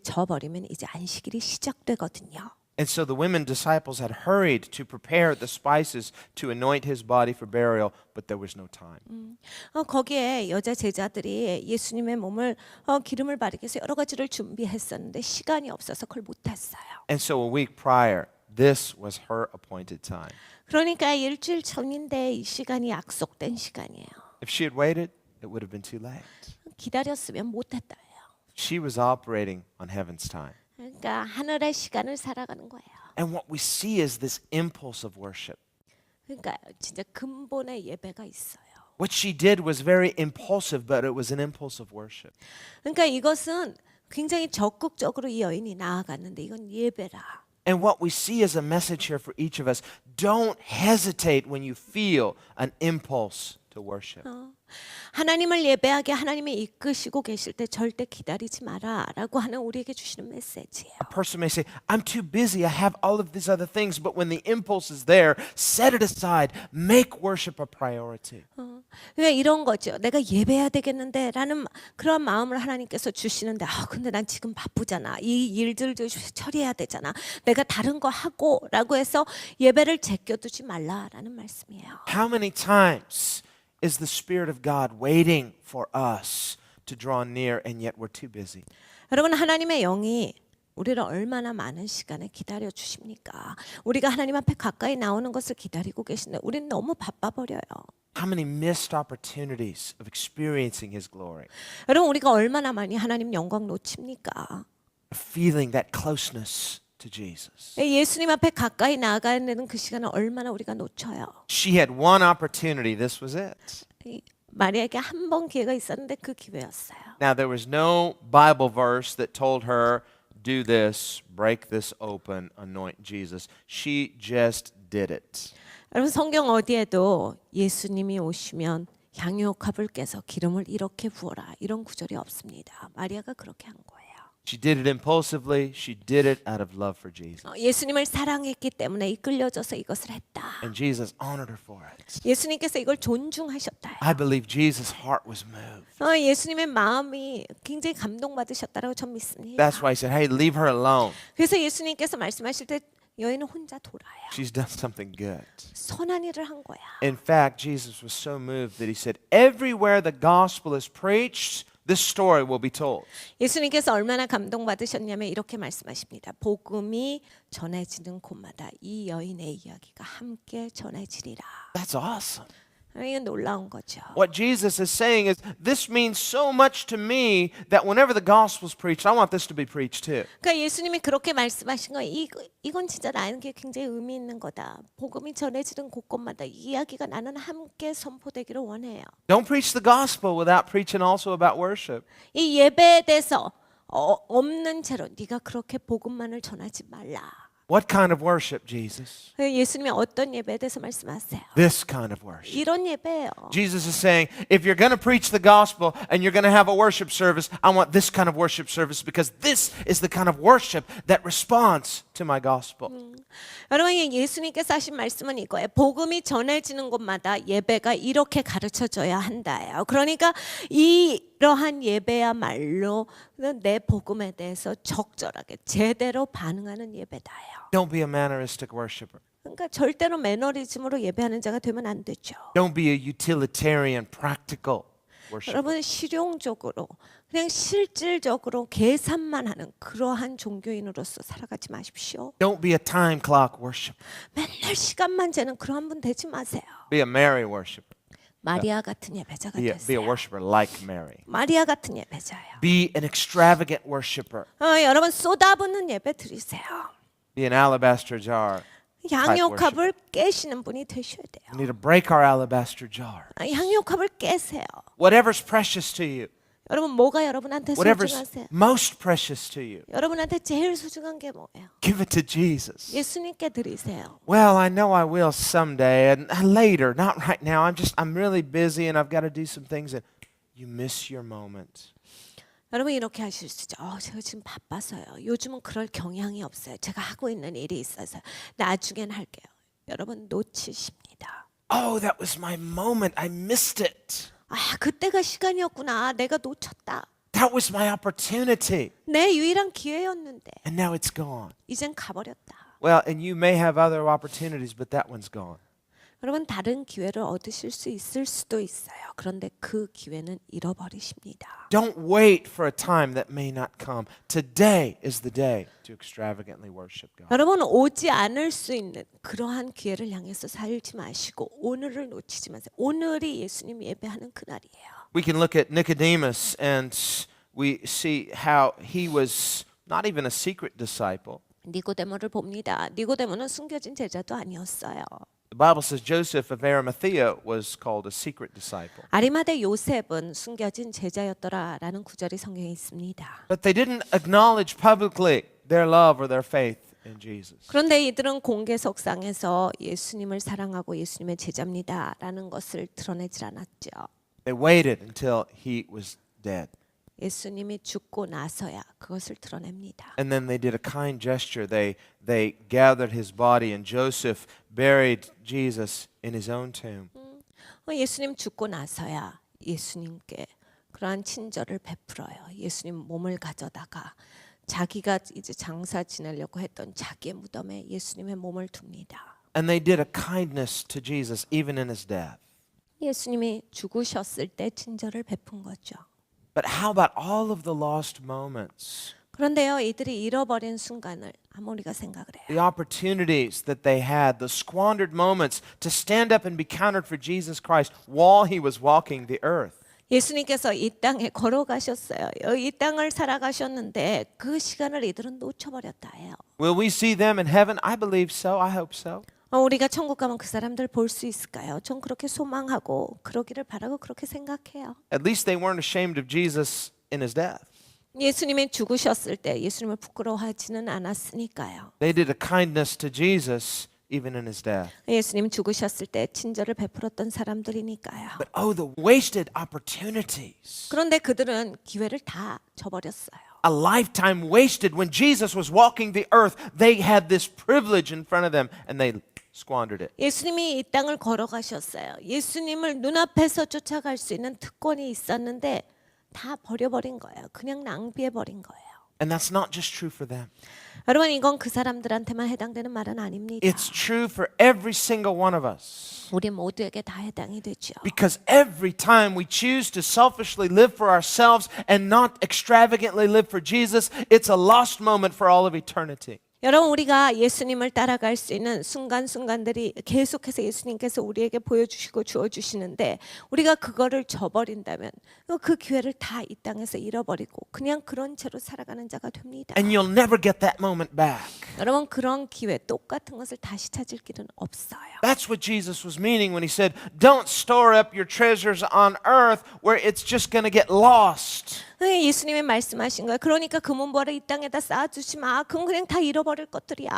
져버리면 이제 안식일이 시작되거든요.
And so the women disciples had hurried to prepare the spices to anoint his body for burial, but there was no time.
거기에 여자 제자들이 예수님의 몸을 기름을 바르기 위해서 여러 가지를 준비했었는데 시간이 없어서 그걸 못했어요.
And so a week prior, this was her appointed time.
그러니까 일주일 전인데 이 시간이 약속된 시간이에요.
If she had waited, it would have been too late.
기다렸으면 못했다예요.
She was operating on heaven's time.
그러니까 하늘의 시간을 살아가는 거예요.
And what we see is this impulse of worship.
그러니까 진짜 근본의 예배가 있어요.
What she did was very impulsive, but it was an impulse of worship.
그러니까 이것은 굉장히 적극적으로 이 여인이 나아갔는데 이건 예배라.
And what we see as a message here for each of us, don't hesitate when you feel an impulse to worship.
하나님을 예배하게 하나님이 이끄시고 계실 때 절대 기다리지 마라라고 하는 우리에게 주시는 메시지예요.
A person may say, I'm too busy, I have all of these other things, but when the impulse is there, set it aside, make worship a priority.
그러니까 이런 거죠. 내가 예배해야 되겠는데 라는 그런 마음을 하나님께서 주시는데 근데 난 지금 바쁘잖아. 이 일들도 처리해야 되잖아. 내가 다른 거 하고 라고 해서 예배를 제껴두지 말라라는 말씀이에요.
How many times is the Spirit of God waiting for us to draw near and yet we're too busy?
여러분 하나님의 영이 우리를 얼마나 많은 시간을 기다려 주십니까? 우리가 하나님 앞에 가까이 나오는 것을 기다리고 계신데 우리는 너무 바빠 버려요.
How many missed opportunities of experiencing His glory?
여러분 우리가 얼마나 많이 하나님 영광 놓칩니까?
Feeling that closeness to Jesus.
예수님 앞에 가까이 나아가야 되는 그 시간을 얼마나 우리가 놓쳐요.
She had one opportunity. This was it.
마리아에게 한 번 기회가 있었는데 그 기회였어요.
Now, there was no Bible verse that told her, do this, break this open, anoint Jesus. She just did it.
여러분 성경 어디에도 예수님이 오시면 향유옥합을 깨서 기름을 이렇게 부어라 이런 구절이 없습니다. 마리아가 그렇게 한 거예요.
She did it impulsively. She did it out of love for Jesus.
예수님을 사랑했기 때문에 이끌려져서 이것을 했다.
And Jesus honored her for it.
예수님께서 이걸 존중하셨다.
I believe Jesus' heart was moved.
예수님의 마음이 굉장히 감동받으셨다라고 전 믿습니다.
That's why he said, hey, leave her alone.
그래서 예수님께서 말씀하실 때 여인은 혼자 돌아요.
She's done something good.
선한 일을 한 거야.
In fact, Jesus was so moved that he said, everywhere the gospel is preached, this story will be told.
예수님께서 얼마나 감동받으셨냐면 이렇게 말씀하십니다. 복음이 전해지는 곳마다 이 여인의 이야기가 함께 전해지리라.
That's awesome.
이건 놀라운 거죠.
What Jesus is saying is, this means so much to me that whenever the gospel is preached, I want this to be preached too.
그러니까 예수님이 그렇게 말씀하신 거 이건 진짜 나에게 굉장히 의미 있는 거다. 복음이 전해지는 곳곳마다 이 이야기가 나는 함께 선포되기를 원해요.
Don't preach the gospel without preaching also about worship.
이 예배에 대해서 없는 채로 네가 그렇게 복음만을 전하지 말라.
What kind of worship, Jesus?
예수님이 어떤 예배에 대해서 말씀하세요?
This kind of worship.
이런 예배예요.
Jesus is saying, if you're going to preach the gospel and you're going to have a worship service, I want this kind of worship service because this is the kind of worship that responds to my gospel.
여러분 예수님께서 하신 말씀은 이거예요. 복음이 전해지는 곳마다 예배가 이렇게 가르쳐져야 한다예요. 그러니까 이러한 예배야말로 내 복음에 대해서 적절하게 제대로 반응하는 예배다예요.
Don't be a manneristic worshiper.
그러니까 절대로 매너리즘으로 예배하는 자가 되면 안 되죠.
Don't be a utilitarian, practical worshiper.
여러분 실용적으로 그냥 실질적으로 계산만 하는 그러한 종교인으로서 살아가지 마십시오.
Don't be a time clock worshiper.
맨날 시간만 재는 그런 분 되지 마세요.
Be a Mary worshiper.
마리아 같은 예배자가
Be a
되세요.
worshiper like Mary.
마리아 같은 예배자예요.
Be an extravagant worshiper.
여러분 쏟아붓는 예배 드리세요.
Be an alabaster jar.
양육합을 깨시는 분이 되셔야 돼요.
We need to break our alabaster jar.
양육합을 깨세요.
Whatever's precious to you,
여러분 뭐가 여러분한테
whatever's
소중하세요?
most precious to you,
여러분한테 제일 소중한 게 뭐예요?
give it to Jesus.
예수님께 드리세요.
Well, I know I will someday and later, not right now. I'm really busy and I've got to do some things and you miss your moment.
여러분 이렇게 하실 수 있죠. 제가 지금 바빠서요. 요즘은 그럴 경향이 없어요. 제가 하고 있는 일이 있어서 나중엔 할게요. 여러분 놓치십니다.
Oh, that was my moment. I missed it.
그때가 시간이었구나. 내가 놓쳤다.
That was my opportunity.
내 유일한 기회였는데
And now it's gone.
이젠 가버렸다.
Well, and you may have other opportunities, but that one's gone.
여러분 다른 기회를 얻으실 수 있을 수도 있어요. 그런데 그 기회는 잃어버리십니다.
Don't wait for a time that may not come. Today is the day to extravagantly worship God.
여러분 오지 않을 수 있는 그러한 기회를 향해서 살지 마시고 오늘을 놓치지 마세요. 오늘이 예수님 예배하는 그날이에요.
We can look at Nicodemus and we see how he was not even a secret disciple.
니고데모를 봅니다. 니고데모는 숨겨진 제자도 아니었어요.
The Bible says Joseph of Arimathea was called a secret disciple.
아리마대 요셉은 숨겨진 제자였더라라는 구절이 성경에 있습니다.
But they didn't acknowledge publicly their love or their faith in Jesus.
그런데 이들은 공개석상에서 예수님을 사랑하고 예수님의 제자입니다라는 것을 드러내질 않았죠.
They waited until he was dead.
예수님이 죽고 나서야 그것을 드러냅니다.
And then they did a kind gesture. They gathered his body and Joseph buried Jesus in his own tomb.
예수님 죽고 나서야 예수님께 그러한 친절을 베풀어요. 예수님 몸을 가져다가 자기가 이제 장사 지내려고 했던 자기의 무덤에 예수님의 몸을 둡니다.
And they did a kindness to Jesus even in his death.
예수님이 죽으셨을 때 친절을 베푼 거죠.
But how about all of the lost moments?
그런데요, 이들이 잃어버린 순간을 한번 우리가 생각을 해요.
The opportunities that they had, the squandered moments to stand up and be counted for Jesus Christ while he was walking the earth.
예수님께서 이 땅에 걸어가셨어요. 이 땅을 살아가셨는데 그 시간을 이들은 놓쳐버렸다 해요.
Will we see them in heaven? I believe so. I hope so.
우리가 천국 가면 그 사람들 볼 수 있을까요? 전 그렇게 소망하고 그러기를 바라고 그렇게 생각해요.
At least they weren't ashamed of Jesus in his death.
예수님이 죽으셨을 때 예수님을 부끄러워하지는 않았으니까요.
They did a kindness to Jesus even in his death.
예수님 죽으셨을 때 친절을 베풀었던 사람들이니까요.
But oh, the wasted opportunities.
그런데 그들은 기회를 다 저버렸어요.
A lifetime wasted. When Jesus was walking the earth, they had this privilege in front of them and they squandered it.
예수님이 이 땅을 걸어가셨어요. 예수님을 눈앞에서 쫓아갈 수 있는 특권이 있었는데 다 버려버린 거예요. 그냥 낭비해버린 거예요.
And that's not just true for them.
여러분 이건 그 사람들한테만 해당되는 말은 아닙니다.
It's true for every single one of us.
우리 모두에게 다 해당이 되죠.
Because every time we choose to selfishly live for ourselves and not extravagantly live for Jesus, it's a lost moment for all of eternity.
여러분 우리가 예수님을 따라갈 수 있는 순간순간들이 계속해서 예수님께서 우리에게 보여주시고 주어주시는데 우리가 그거를 저버린다면 그 기회를 다 이 땅에서 잃어버리고 그냥 그런 채로 살아가는 자가 됩니다.
And you'll never get that moment back.
여러분 그런 기회 똑같은 것을 다시 찾을 길은 없어요.
That's what Jesus was meaning when he said, don't store up your treasures on earth where it's just going to get lost.
예수님이 말씀하신 거예요. 그러니까 금은보화를 이 땅에다 쌓아두지 마. 그건 그냥 다 잃어버릴 것들이야.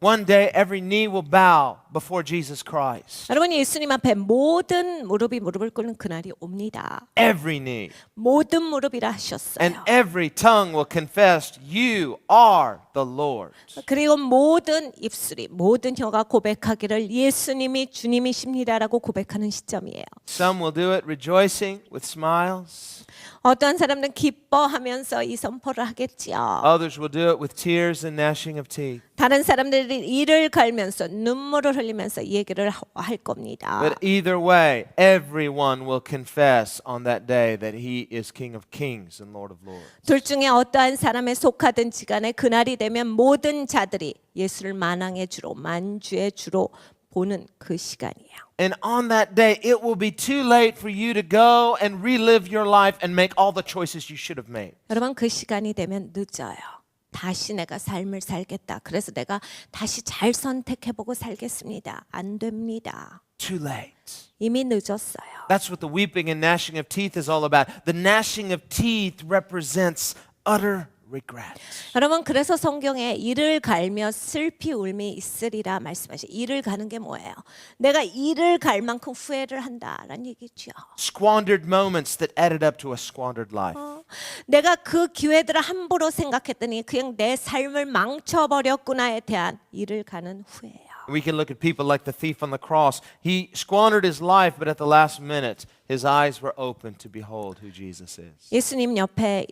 One day every knee will bow before Jesus Christ.
여러분 예수님 앞에 모든 무릎이 무릎을 꿇는 그날이 옵니다.
Every knee.
모든 무릎이라 하셨어요.
And every tongue will confess you are the Lord.
그리고 모든 입술이 모든 혀가 고백하기를 예수님이 주님이십니다라고 고백하는 시점이에요.
Some will do it rejoicing with smiles.
어떠한 사람들은 기뻐하면서 이 선포를 하겠지요.
Others will do it with tears and gnashing of teeth.
다른 사람들이 이를 갈면서 눈물을 흘리면서 얘기를 할 겁니다.
But either way, everyone will confess on that day that he is King of Kings and Lord of Lords.
둘 중에 어떠한 사람에 속하든지 간에 그날이 되면 모든 자들이 예수를 만왕의 주로 만주의 주로 보는 그 시간이에요.
And on that day, it will be too late for you to go and relive your life and make all the choices you should have made.
여러분 그 시간이 되면 늦어요. 다시 내가 삶을 살겠다. 그래서 내가 다시 잘 선택해보고 살겠습니다. 안 됩니다.
Too late.
이미 늦었어요.
That's what the weeping and gnashing of teeth is all about. The gnashing of teeth represents utter regret.
여러분 그래서 성경에 이를 갈며 슬피 울미 있으리라 말씀하시. 이를 가는 게 뭐예요? 내가 이를 갈 만큼 후회를 한다라는 얘기죠.
Squandered moments that added up to a squandered life.
내가 그 기회들을 함부로 생각했더니 그냥 내 삶을 망쳐버렸구나에 대한 이를 가는 후회예요.
We can look at people like the thief on the cross. He squandered his life, but at the last minute, his eyes were open to behold who Jesus is.
예수님 옆에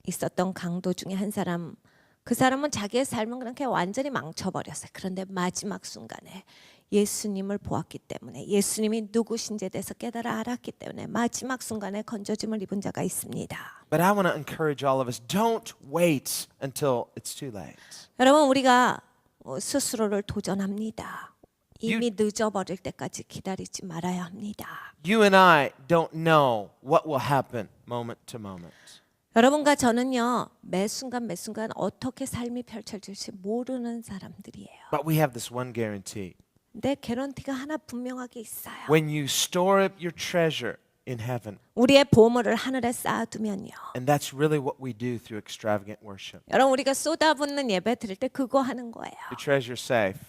있었던 강도 중에 한 사람, 그 사람은 자기의 삶은 그렇게 완전히 망쳐버렸어요. 그런데 마지막 순간에 예수님을 보았기 때문에, 예수님이 누구신지에 대해서 깨달아 알았기 때문에 마지막 순간에 건져짐을 입은 자가 있습니다.
But I want to encourage all of us, don't wait until it's too late.
여러분 우리가 스스로를 도전합니다. 이미 늦어버릴 때까지 기다리지 말아야 합니다.
You and I don't know what will happen moment to moment.
여러분과 저는요 매 순간 어떻게 삶이 펼쳐질지 모르는 사람들이에요.
But we have this one guarantee.
내 개런티가 하나 분명하게 있어요.
When you store up your treasure in heaven,
우리의 보물을 하늘에 쌓아두면요.
and that's really what we do through extravagant worship.
여러분 우리가 쏟아붓는 예배 드릴 때 그거 하는 거예요.
The treasure's safe.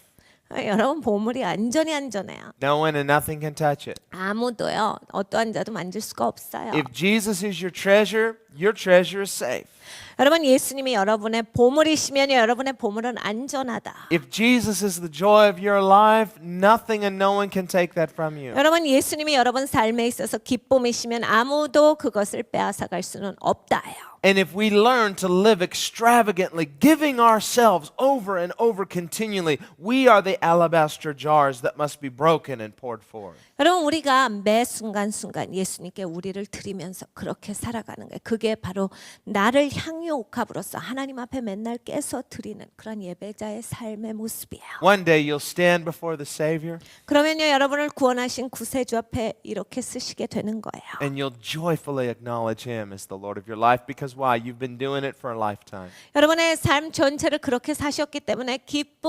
여러분 보물이 안전해요.
No one and nothing can touch it.
아무도요 어떠한 자도 만질 수가 없어요.
If Jesus is your treasure is safe.
여러분 예수님이 여러분의 보물이시면 여러분의 보물은 안전하다.
If Jesus is the joy of your life, nothing and no one can take that from you.
여러분 예수님이 여러분 삶에 있어서 기쁨이시면 아무도 그것을 빼앗아갈 수는 없다예요.
And if we learn to live extravagantly, giving ourselves over and over continually, we are the alabaster jars that must be broken and poured forth.
여러분 우리가 매 순간순간 예수님께 우리를 드리면서 그렇게 살아가는 거예요. 그게 바로 나를 향유 옥합으로서 하나님 앞에 맨날 깨서 드리는 그런 예배자의 삶의 모습이에요.
One day you'll stand before the Savior
그러면요 여러분을 구원하신 구세주 앞에 이렇게 쓰시게 되는 거예요.
and you'll joyfully acknowledge Him as the Lord of your life because why? You've been doing it for a lifetime.
여러분의 삶 전체를 그렇게 사셨기 때문에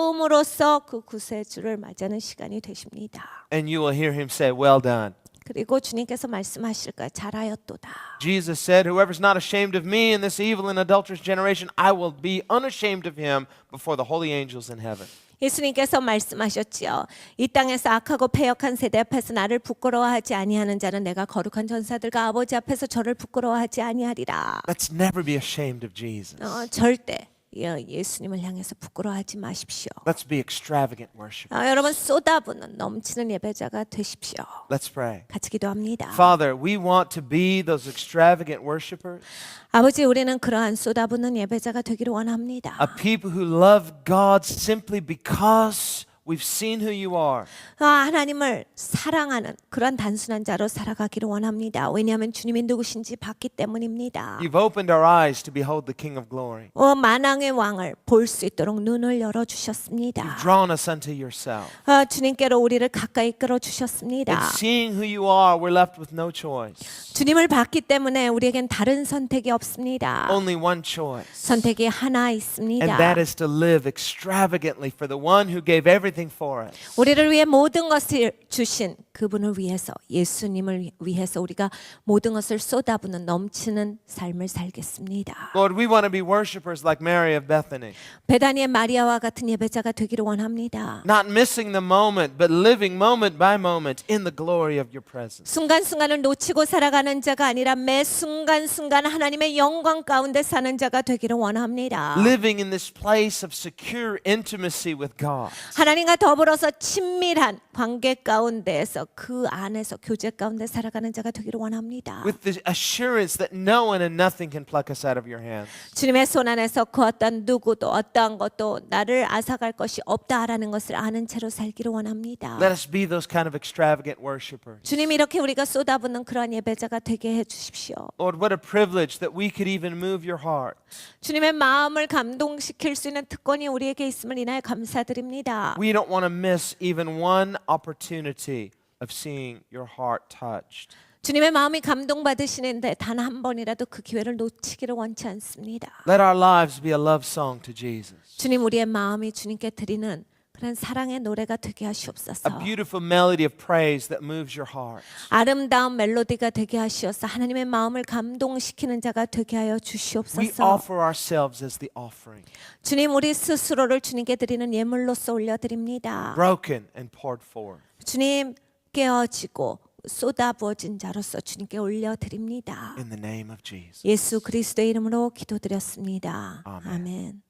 기쁨으로써 그 구세주를 맞이하는 시간이 되십니다.
And you will hear Him say, well done.
그리고 주님께서 말씀하실 거예요. 잘하였도다.
Jesus said, whoever's not ashamed of me in this evil and adulterous generation, I will be unashamed of him before the holy angels in heaven.
예수님께서 말씀하셨지요. 이 땅에서 악하고 패역한 세대 앞에서 나를 부끄러워하지 아니하는 자는 내가 거룩한 전사들과 아버지 앞에서 저를 부끄러워하지 아니하리라.
Let's never be ashamed of Jesus.
절대 예수님을 향해서 부끄러워하지 마십시오.
Let's be extravagant worship.
여러분 쏟아부는 넘치는 예배자가 되십시오.
Let's pray.
같이 기도합니다.
Father, we want to be those extravagant worshipers,
아버지 우리는 그러한 쏟아부는 예배자가 되기를 원합니다.
a people who love God simply because we've seen who you are.
하나님을 사랑하는 그런 단순한 자로 살아가기를 원합니다. 왜냐하면 주님이 누구신지 봤기 때문입니다.
You've opened our eyes to behold the King of glory.
만왕의 왕을 볼 수 있도록 눈을 열어주셨습니다.
You've drawn us unto yourself.
주님께로 우리를 가까이 이끌어 주셨습니다.
And seeing who you are, we're left with no choice.
주님을 봤기 때문에 우리에겐 다른 선택이 없습니다.
Only one choice.
선택이 하나 있습니다.
And that is to live extravagantly for the one who gave everything for us.
우리를 위해 모든 것을 주신 그분을 위해서 예수님을 위해서 우리가 모든 것을 쏟아부는 넘치는 삶을 살겠습니다.
Lord, we want to be worshipers like Mary of Bethany.
베다니의 마리아와 같은 예배자가 되기를 원합니다.
Not missing the moment, but living moment by moment in the glory of your presence.
순간순간을 놓치고 살아가는 자가 아니라 매 순간순간 하나님의 영광 가운데 사는 자가 되기를 원합니다.
Living in this place of secure intimacy with God.
하나님과 더불어서 친밀한 관계 가운데에서 그 안에서 교제 가운데 살아가는 자가 되기를 원합니다.
With the assurance that no one and nothing can pluck us out of your hands.
주님의 손 안에서 그 어떤 누구도 어떠한 것도 나를 앗아갈 것이 없다라는 것을 아는 채로 살기를 원합니다.
Let us be those kind of extravagant worshipers.
주님 이렇게 우리가 쏟아붓는 그러한 예배자가 되게 해주십시오.
Lord, what a privilege that we could even move your heart.
주님의 마음을 감동시킬 수 있는 특권이 우리에게 있음을 인하여 감사드립니다.
We don't want to miss even one opportunity of seeing your heart touched.
주님의 마음이 감동받으시는데 단 한 번이라도 그 기회를 놓치기를 원치 않습니다.
Let our lives be a love song to Jesus.
주님 우리의 마음이 주님께 드리는 그런 사랑의 노래가 되게
A
하시옵소서.
beautiful melody of praise that moves your heart.
아름다운 멜로디가 되게 하시옵소서. 하나님의 마음을 감동시키는 자가 되게 하여
We
주시옵소서.
offer ourselves as the offering,
주님 우리 스스로를 주님께 드리는 예물로서 올려드립니다.
broken and poured forth.
주님 깨어지고 쏟아부어진 자로서 주님께 올려드립니다.
In the name of Jesus.
예수 그리스도의 이름으로 기도드렸습니다.
아멘.
아멘.